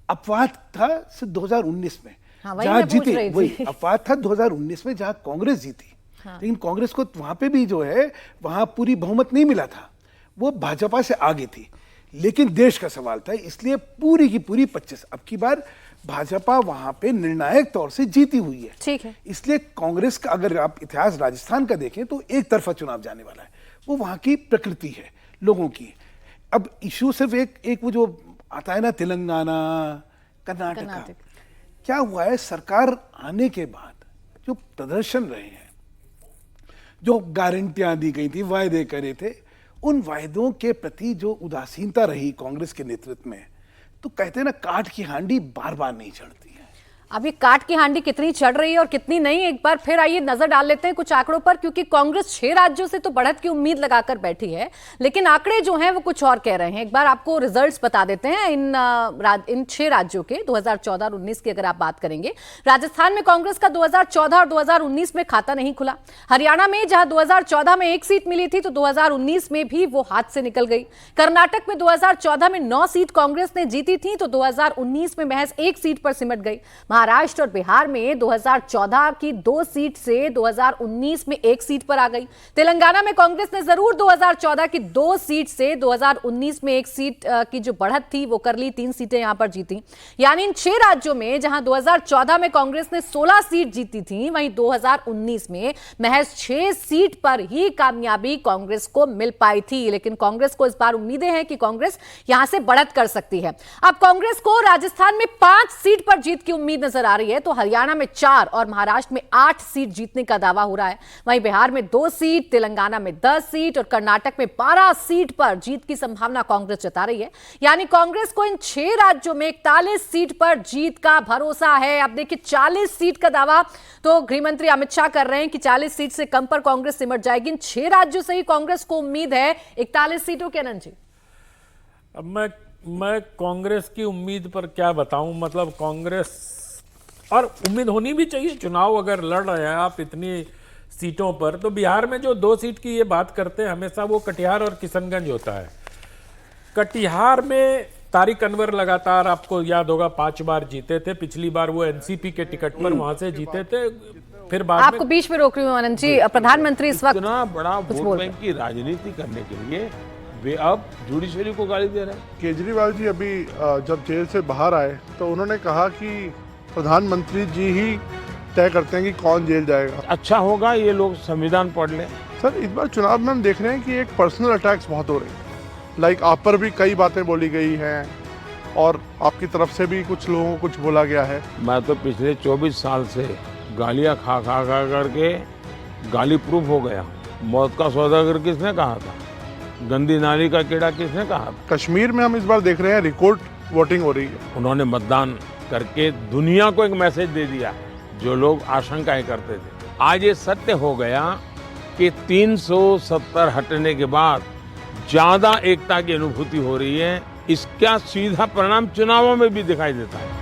अपवाद था सिर्फ 2019 में, हाँ, जहां जीते, वही अपवाद था 2019 में जहां कांग्रेस जीती। हाँ। लेकिन कांग्रेस को वहां पे भी जो है वहां पूरी बहुमत नहीं मिला था, वो भाजपा से आगे थी। लेकिन देश का सवाल था, इसलिए पूरी की पूरी 25। अब की बार भाजपा वहां पे निर्णायक तौर से जीती हुई है। ठीक है। इसलिए कांग्रेस का अगर आप इतिहास राजस्थान का देखें तो एक तरफा चुनाव जाने वाला है। वो वहां की प्रकृति है लोगों की। अब इशू सिर्फ एक वो जो आता है ना तेलंगाना कर्नाटक, क्या हुआ है सरकार आने के बाद जो प्रदर्शन रहे हैं, जो गारंटियां दी गई थी, वायदे करे थे, उन वायदों के प्रति जो उदासीनता रही कांग्रेस के नेतृत्व में, तो कहते हैं ना काठ की हांडी बार बार नहीं चढ़ती है। अब ये काठ की हांडी कितनी चढ़ रही है और कितनी नहीं, एक बार फिर आइए नजर डाल लेते हैं कुछ आंकड़ों पर, क्योंकि कांग्रेस 6 राज्यों से तो बढ़त की उम्मीद लगाकर बैठी है, लेकिन आंकड़े जो हैं वो कुछ और कह रहे हैं। एक बार आपको रिजल्ट्स बता देते हैं इन 6 राज्यों के 2014 और 19 की अगर आप बात करेंगे। राजस्थान में कांग्रेस का 2014 और 2019 में खाता नहीं खुला। हरियाणा में जहां 2014 में 1 सीट मिली थी तो 2019 में भी वो हाथ से निकल गई। कर्नाटक में 2014 में 9 सीट कांग्रेस ने जीती थी तो 2019 में महज 1 सीट पर सिमट गई। महाराष्ट्र और बिहार में 2014 की 2 सीट से 2019 में 1 सीट पर आ गई। तेलंगाना में कांग्रेस ने जरूर 2014 की 2 सीट से 2019 में 1 सीट की जो बढ़त थी वो कर ली, 3 सीटें यहां पर जीती। यानी इन 6 राज्यों में जहां 2014 में कांग्रेस ने 16 सीट जीती थी, वहीं 2019 में महज 6 सीट पर ही कामयाबी कांग्रेस को मिल पाई थी। लेकिन कांग्रेस को इस बार उम्मीदें हैं कि कांग्रेस यहां से बढ़त कर सकती है। अब कांग्रेस को राजस्थान में 5 सीट पर जीत की उम्मीद नजर आ रही है, तो हरियाणा में 4 और महाराष्ट्र में 8 सीट जीतने का दावा हो रहा है। वहीं बिहार में 2 सीट, तेलंगाना में 10 सीट और कर्नाटक में 12 सीट पर जीत की संभावना कांग्रेस जता रही है। यानी कांग्रेस को इन 6 राज्यों में 41 सीट पर जीत का भरोसा है। अब देखिए 40 सीट का दावा तो गृह मंत्री अमित शाह कर रहे हैं कि 40 सीट से कम पर कांग्रेस सिमट जाएगी। इन 6 राज्यों से ही कांग्रेस को उम्मीद है 41 सीटों के। अनंत जी, अब मैं कांग्रेस की उम्मीद पर क्या बताऊं, मतलब कांग्रेस, और उम्मीद होनी भी चाहिए, चुनाव अगर लड़ रहे हैं आप इतनी सीटों पर, तो बिहार में जो 2 सीट की ये बात करते हैं हमेशा, वो कटिहार और किशनगंज होता है। कटिहार में तारिक अनवर लगातार, आपको याद होगा, 5 बार जीते थे। पिछली बार वो एनसीपी के टिकट पर वहां से जीते थे। फिर बाद आपको बीच में रोक रही हूँ अनंत जी, प्रधानमंत्री इस वक्त इतना बड़ा वोट बैंक की राजनीति करने के लिए वे अब जुडिशरी को गाली दे रहे हैं। केजरीवाल जी अभी जब जेल से बाहर आए तो उन्होंने कहा कि प्रधानमंत्री जी ही तय करते हैं कि कौन जेल जाएगा। अच्छा होगा ये लोग संविधान पढ़ लें। सर इस बार चुनाव में हम देख रहे हैं कि एक पर्सनल अटैक्स बहुत हो रहे हैं। लाइक आप पर भी कई बातें बोली गई हैं और आपकी तरफ से भी कुछ लोगों को कुछ बोला गया है। मैं तो पिछले 24 साल से गालियां खा करके गाली प्रूफ हो गया। मौत का सौदागर किसने कहा था? गंदी नाली का कीड़ा किसने कहा था? कश्मीर में हम इस बार देख रहे हैं रिकॉर्ड वोटिंग हो रही है। उन्होंने मतदान करके दुनिया को एक मैसेज दे दिया जो लोग आशंकाएं करते थे। आज ये सत्य हो गया कि 370 हटने के बाद ज्यादा एकता की अनुभूति हो रही है। इसका सीधा परिणाम चुनावों में भी दिखाई देता है।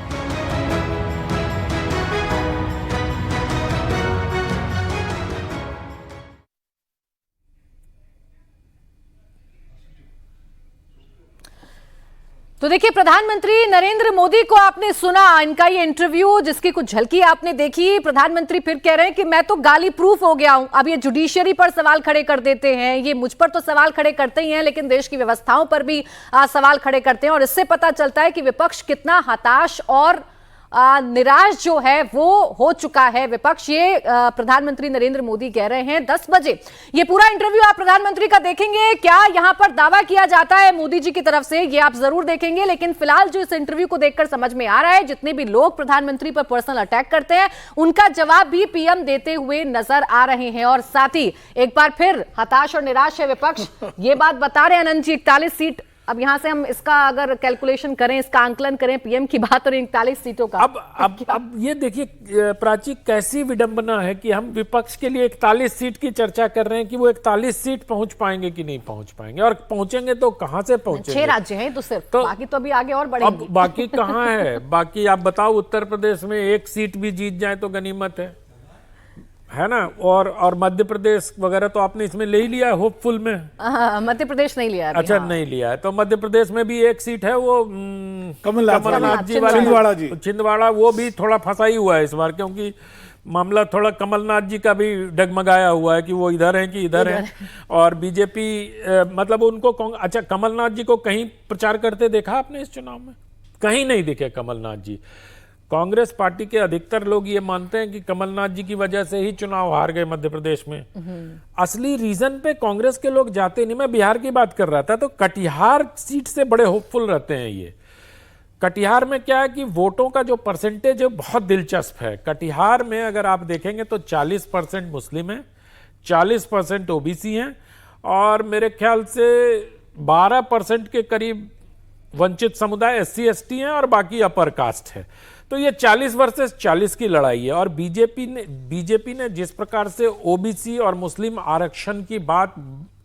तो देखिए, प्रधानमंत्री नरेंद्र मोदी को आपने सुना, इनका ये इंटरव्यू जिसकी कुछ झलकी आपने देखी। प्रधानमंत्री फिर कह रहे हैं कि मैं तो गाली प्रूफ हो गया हूं। अब ये जुडिशरी पर सवाल खड़े कर देते हैं, ये मुझ पर तो सवाल खड़े करते ही हैं, लेकिन देश की व्यवस्थाओं पर भी सवाल खड़े करते हैं। और इससे पता चलता है कि विपक्ष कितना हताश और निराश जो है वो हो चुका है विपक्ष। ये प्रधानमंत्री नरेंद्र मोदी कह रहे हैं 10 बजे। ये पूरा इंटरव्यू आप प्रधानमंत्री का देखेंगे। क्या यहां पर दावा किया जाता है मोदी जी की तरफ से, ये आप जरूर देखेंगे। लेकिन फिलहाल जो इस इंटरव्यू को देखकर समझ में आ रहा है, जितने भी लोग प्रधानमंत्री पर पर्सनल अटैक करते हैं उनका जवाब भी पीएम देते हुए नजर आ रहे हैं। और साथ ही एक बार फिर हताश और निराश है विपक्ष। ये बात बता रहे हैं अनंत जी, 41 सीट। अब यहां से हम इसका अगर कैलकुलेशन करें, इसका आंकलन करें, पीएम की बात और 41 सीटों का, अब ये देखिए प्राची, कैसी विडंबना है कि हम विपक्ष के लिए 41 सीट की चर्चा कर रहे हैं कि वो 41 सीट पहुंच पाएंगे कि नहीं पहुंच पाएंगे, और पहुंचेंगे तो कहां से पहुंचेंगे। 6 राज्य हैं तो सिर्फ, बाकी तो अभी आगे और बढ़ेंगे। अब बाकी कहां है? बाकी आप बताओ, उत्तर प्रदेश में 1 सीट भी जीत जाए तो गनीमत है ना। और मध्य प्रदेश वगैरह तो आपने इसमें ले ही लिया है, होपफुल में। मध्य प्रदेश नहीं लिया अभी। अच्छा, नहीं लिया है तो मध्य प्रदेश में भी 1 सीट है, वो कमलनाथ जी वाली, छिंदवाड़ा। वो भी थोड़ा फंसा ही हुआ है इस बार, क्योंकि मामला थोड़ा कमलनाथ जी का भी डगमगाया हुआ है कि वो इधर हैं कि इधर हैं। और बीजेपी मतलब उनको, अच्छा, कमलनाथ जी को कहीं प्रचार करते देखा आपने इस चुनाव में? कहीं नहीं दिखे कमलनाथ जी। कांग्रेस पार्टी के अधिकतर लोग ये मानते हैं कि कमलनाथ जी की वजह से ही चुनाव हार गए मध्य प्रदेश में। असली रीजन पे कांग्रेस के लोग जाते नहीं। मैं बिहार की बात कर रहा था, तो कटिहार सीट से बड़े होपफुल रहते हैं ये। कटिहार में क्या है कि वोटों का जो परसेंटेज है बहुत दिलचस्प है। कटिहार में अगर आप देखेंगे तो 40% मुस्लिम है, 40% ओबीसी हैं, और मेरे ख्याल से 12% के करीब वंचित समुदाय SC/ST हैं, और बाकी अपर कास्ट है। तो ये 40 वर्सेस 40 की लड़ाई है। और बीजेपी ने जिस प्रकार से ओबीसी और मुस्लिम आरक्षण की बात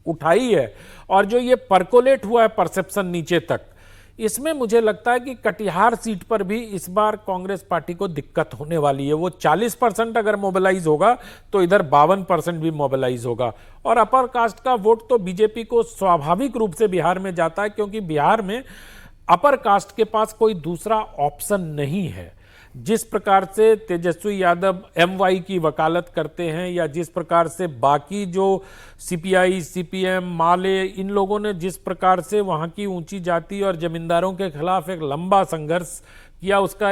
उठाई है, और जो ये परकोलेट हुआ है परसेप्शन नीचे तक, इसमें मुझे लगता है कि कटिहार सीट पर भी इस बार कांग्रेस पार्टी को दिक्कत होने वाली है। वो 40% अगर मोबिलाइज होगा तो इधर 52% भी मोबिलाइज होगा। और अपर कास्ट का वोट तो बीजेपी को स्वाभाविक रूप से बिहार में जाता है, क्योंकि बिहार में अपर कास्ट के पास कोई दूसरा ऑप्शन नहीं है। जिस प्रकार से तेजस्वी यादव MY की वकालत करते हैं, या जिस प्रकार से बाकी जो CPI, CPM, माले, इन लोगों ने जिस प्रकार से वहाँ की ऊंची जाति और जमींदारों के खिलाफ एक लंबा संघर्ष किया, उसका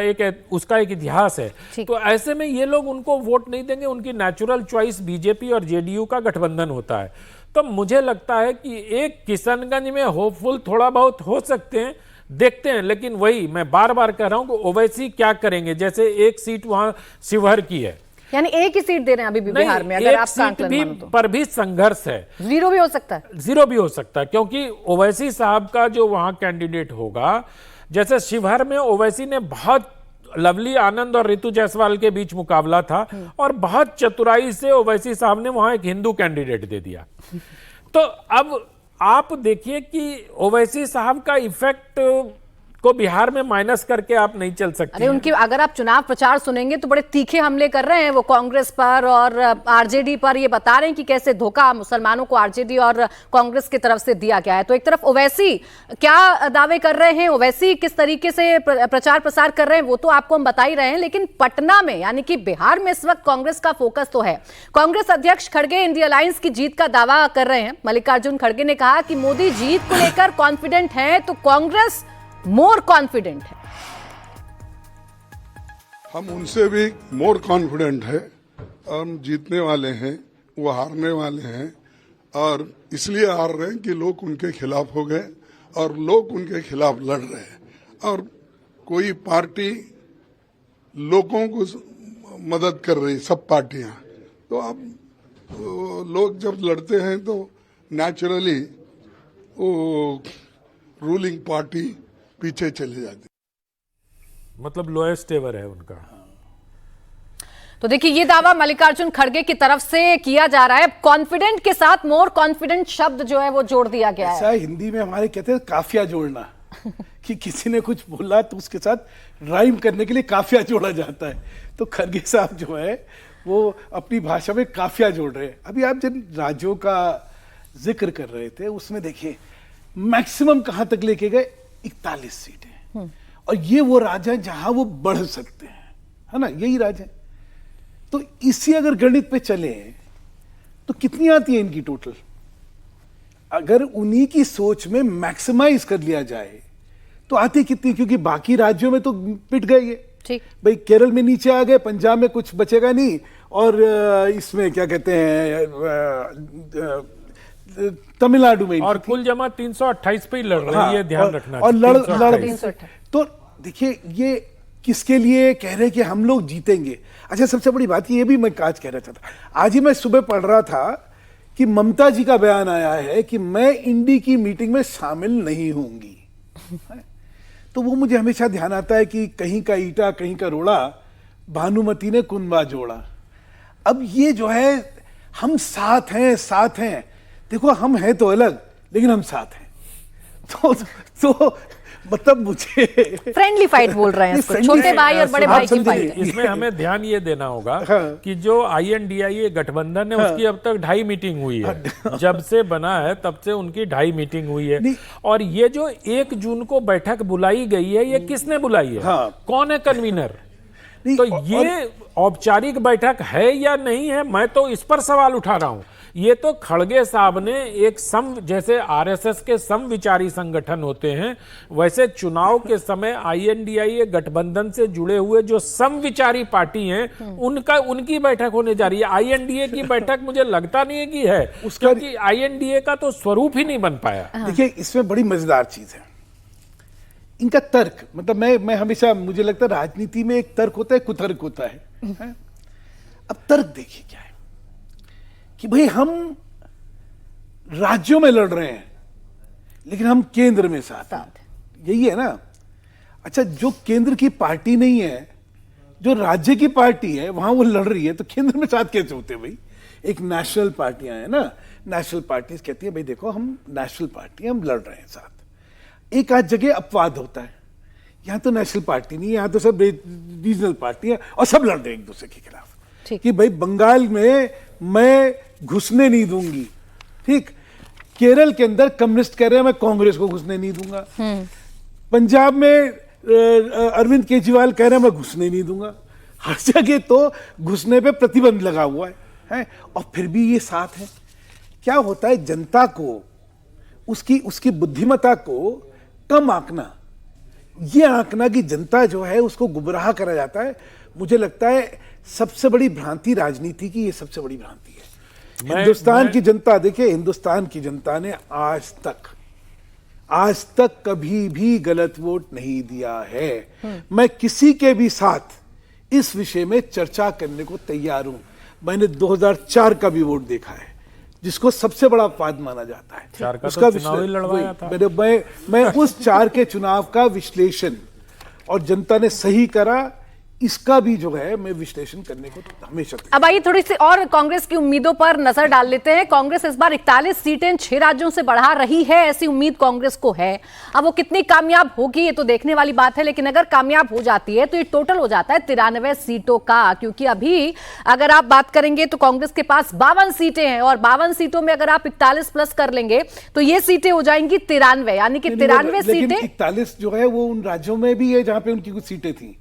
एक इतिहास है। तो ऐसे में ये लोग उनको वोट नहीं देंगे। उनकी नेचुरल चॉइस बीजेपी और JDU का गठबंधन होता है। तो मुझे लगता है कि एक किशनगंज में होपफुल थोड़ा बहुत हो सकते हैं, देखते हैं। लेकिन वही मैं बार बार कह रहा हूं कि ओवैसी क्या करेंगे। जैसे 1 सीट वहां शिवहर की है, यानी 1 ही सीट दे रहे हैं अभी भी बिहार में, अगर आपका आंकलन मानो तो। पर भी संघर्ष है, 0 भी हो सकता है, 0 भी हो सकता है, क्योंकि ओवैसी साहब का जो वहां कैंडिडेट होगा, जैसे शिवहर में ओवैसी ने बहुत, लवली आनंद और रितु जायसवाल के बीच मुकाबला था, और बहुत चतुराई से ओवैसी साहब ने वहां एक हिंदू कैंडिडेट दे दिया। तो अब आप देखिए कि ओवैसी साहब का इफेक्ट को बिहार में माइनस करके आप नहीं चल सकते। अरे उनकी अगर आप चुनाव प्रचार सुनेंगे तो बड़े तीखे हमले कर रहे हैं वो कांग्रेस पर और आरजेडी पर। ये बता रहे हैं कि कैसे धोखा मुसलमानों को आरजेडी और कांग्रेस की तरफ से दिया गया है। तो एक तरफ ओवैसी क्या दावे कर रहे हैं, ओवैसी किस तरीके से प्रचार प्रसार कर रहे हैं, वो तो आपको हम बता ही रहे हैं। लेकिन पटना में यानी कि बिहार में इस वक्त कांग्रेस का फोकस तो है। कांग्रेस अध्यक्ष खड़गे इंडिया अलायंस की जीत का दावा कर रहे हैं। मल्लिकार्जुन खड़गे ने कहा कि मोदी जीत को लेकर कॉन्फिडेंट है, तो कांग्रेस मोर कॉन्फिडेंट है। हम उनसे भी मोर कॉन्फिडेंट है। हम जीतने वाले हैं, वो हारने वाले हैं, और इसलिए हार रहे हैं कि लोग उनके खिलाफ हो गए और लोग उनके खिलाफ लड़ रहे हैं। और कोई पार्टी लोगों को मदद कर रही, सब पार्टियां। तो अब लोग जब लड़ते हैं तो नेचुरली वो रूलिंग पार्टी पीछे चले जाती, मतलब लोएस्ट एवर है उनका। तो देखिए ये दावा मल्लिकार्जुन खड़गे की तरफ से किया जा रहा है। कॉन्फिडेंट के साथ मोर कॉन्फिडेंट शब्द जो है वो जोड़ दिया गया है। ऐसा हिंदी में हमारे कहते हैं काफिया जोड़ना कि किसी ने कुछ बोला तो उसके साथ राइम करने के लिए काफिया जोड़ा जाता है। तो खड़गे साहब जो है वो अपनी भाषा में काफिया जोड़ रहे हैं। अभी आप जिन राज्यों का जिक्र कर रहे थे उसमें देखिए मैक्सिमम कहां तक लेके गए, 41 सीटें। और ये वो राज्य है जहां वो बढ़ सकते हैं, है ना, यही राज्य है। तो इसी अगर गणित पे चले तो कितनी आती है इनकी टोटल? अगर उन्हीं की सोच में मैक्सिमाइज कर लिया जाए तो आती कितनी, क्योंकि बाकी राज्यों में तो पिट गए ये। ठीक। भाई केरल में नीचे आ गए, पंजाब में कुछ बचेगा नहीं, और इसमें क्या कहते हैं तमिलनाडु में, और कुल जमा 328 पे ही लड़ रहे हैं, ये ध्यान रखना। और लड़ 328। तो देखिए ये किसके लिए कह रहे हैं कि हम लोग जीतेंगे। अच्छा, सबसे बड़ी बात ये भी मैं आज कह रहा था, आज ही मैं सुबह पढ़ रहा था कि ममता जी का बयान आया है कि मैं इंडी की मीटिंग में शामिल नहीं होंगी। तो वो मुझे हमेशा ध्यान आता है कि कहीं का ईटा कहीं का रोड़ा, भानुमति ने कुनबा जोड़ा। अब ये जो है, हम साथ हैं, देखो हम हैं तो अलग, लेकिन हम साथ हैं। तो मतलब मुझे फ्रेंडली फाइट बोल रहे हैं इसको, छोटे भाई और बड़े भाई की फाइट है। इसमें हमें ध्यान ये देना होगा हाँ। कि जो INDIA गठबंधन है, उसकी अब तक 2.5 मीटिंग हुई है। जब से बना है तब से उनकी 2.5 मीटिंग हुई है। और ये जो 1 जून को बैठक बुलाई गई है, ये किसने बुलाई है? हाँ। कौन है कन्वीनर? तो ये औपचारिक बैठक है या नहीं है, मैं तो इस पर सवाल उठा रहा हूं। ये तो खड़गे साहब ने एक जैसे RSS के समविचारी संगठन होते हैं, वैसे चुनाव के समय INDIA गठबंधन से जुड़े हुए जो समविचारी पार्टी हैं, उनकी बैठक होने जा रही है। INDA की बैठक मुझे लगता नहीं है कि है, क्योंकि INDA का तो स्वरूप ही नहीं बन पाया। देखिए, इसमें बड़ी मजेदार चीज है इनका तर्क। मतलब मैं हमेशा, मुझे लगता है राजनीति में एक तर्क होता है, कुतर्क होता है। अब तर्क देखिए क्या है कि भाई हम राज्यों में लड़ रहे हैं, लेकिन हम केंद्र में साथ हैं, यही है ना। अच्छा, जो केंद्र की पार्टी नहीं है, जो राज्य की पार्टी है, वहां वो लड़ रही है, तो केंद्र में साथ कैसे होते हैं भाई? एक नेशनल पार्टियां हैं ना, नेशनल पार्टीज कहती है भाई देखो हम नेशनल पार्टी, हम लड़ रहे हैं साथ। एक आध जगह अपवाद होता है, यहां तो नेशनल पार्टी नहीं है, यहां तो सब रीजनल पार्टी है और सब लड़ रहे हैं एक दूसरे के खिलाफ कि भाई बंगाल में मैं घुसने नहीं दूंगी, ठीक। केरल के अंदर कम्युनिस्ट कह रहे हैं मैं कांग्रेस को घुसने नहीं दूंगा। पंजाब में अरविंद केजरीवाल कह रहे हैं मैं घुसने नहीं दूंगा। हर जगह तो घुसने पे प्रतिबंध लगा हुआ है, और फिर भी ये साथ है। क्या होता है, जनता को उसकी बुद्धिमत्ता को कम आंकना, ये आंकना कि जनता जो है उसको गुमराह करा जाता है, मुझे लगता है सबसे बड़ी भ्रांति राजनीति की, ये सबसे बड़ी भ्रांति है। हिंदुस्तान की जनता, देखिए हिंदुस्तान की जनता ने आज तक कभी भी गलत वोट नहीं दिया है। मैं किसी के भी साथ इस विषय में चर्चा करने को तैयार हूं। मैंने 2004 का भी वोट देखा है, जिसको सबसे बड़ा अपवाद माना जाता है। 4 का उसका तो चुनाव ही लड़वाया था। मैं उस 4 के चुनाव का विश्लेषण, और जनता ने सही करा, इसका भी जो है मैं विश्लेषण करने को तो हमेशा। अब आइए थोड़ी सी और कांग्रेस की उम्मीदों पर नजर डाल लेते हैं। कांग्रेस इस बार 41 सीटें 6 राज्यों से बढ़ा रही है, ऐसी उम्मीद कांग्रेस को है। अब वो कितनी कामयाब होगी ये तो देखने वाली बात है, लेकिन अगर कामयाब हो जाती है तो ये टोटल हो जाता है 93 सीटों का, क्योंकि अभी अगर आप बात करेंगे तो कांग्रेस के पास 52 सीटें हैं, और 52 सीटों में अगर आप 41 प्लस कर लेंगे तो ये सीटें हो जाएंगी 93, यानी कि 93 सीटें। 41 जो है वो उन राज्यों में भी है जहां पे उनकी कुछ सीटें थी।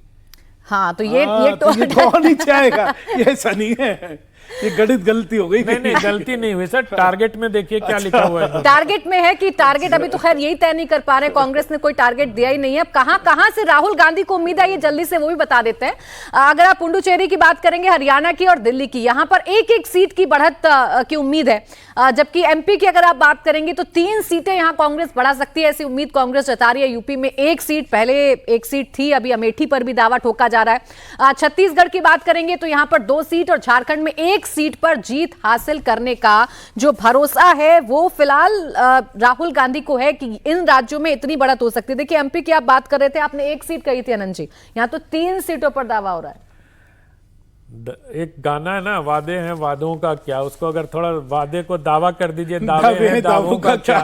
हाँ, तो ये तो नीचे आएगा, ये ऐसा नहीं है, ये गणित गलती हो गई। नहीं, गलती नहीं हुई सर। टारगेट में देखिए क्या लिखा हुआ है। टारगेट में है कि टारगेट अभी तो खैर यही तय नहीं कर पा रहे, कांग्रेस ने कोई टारगेट दिया ही नहीं है। अब कहां से राहुल गांधी को उम्मीद है, ये जल्दी से वो भी बता देते हैं। अगर आप पुडुचेरी की बात करेंगे, हरियाणा की और दिल्ली की, यहां पर एक सीट की बढ़त की उम्मीद है, जबकि MP की अगर आप बात करेंगे तो 3 सीटें यहां कांग्रेस बढ़ा सकती है, ऐसी उम्मीद कांग्रेस जता रही है। यूपी में 1 सीट, पहले 1 सीट थी, अभी अमेठी पर भी दावा ठोका जा रहा है। छत्तीसगढ़ की बात करेंगे तो यहां पर 2 सीट, और झारखंड में 1 सीट पर जीत हासिल करने का जो भरोसा है वो फिलहाल राहुल गांधी को है कि इन राज्यों में इतनी बढ़त हो सकती है। देखिए MP की आप बात कर रहे थे, आपने 1 सीट कही थी अनंत जी, यहां तो 3 सीटों पर दावा हो रहा है। एक गाना है ना, वादे हैं वादों का क्या, उसको अगर थोड़ा वादे को दावा कर दीजिए, दावे हैं दावों का क्या।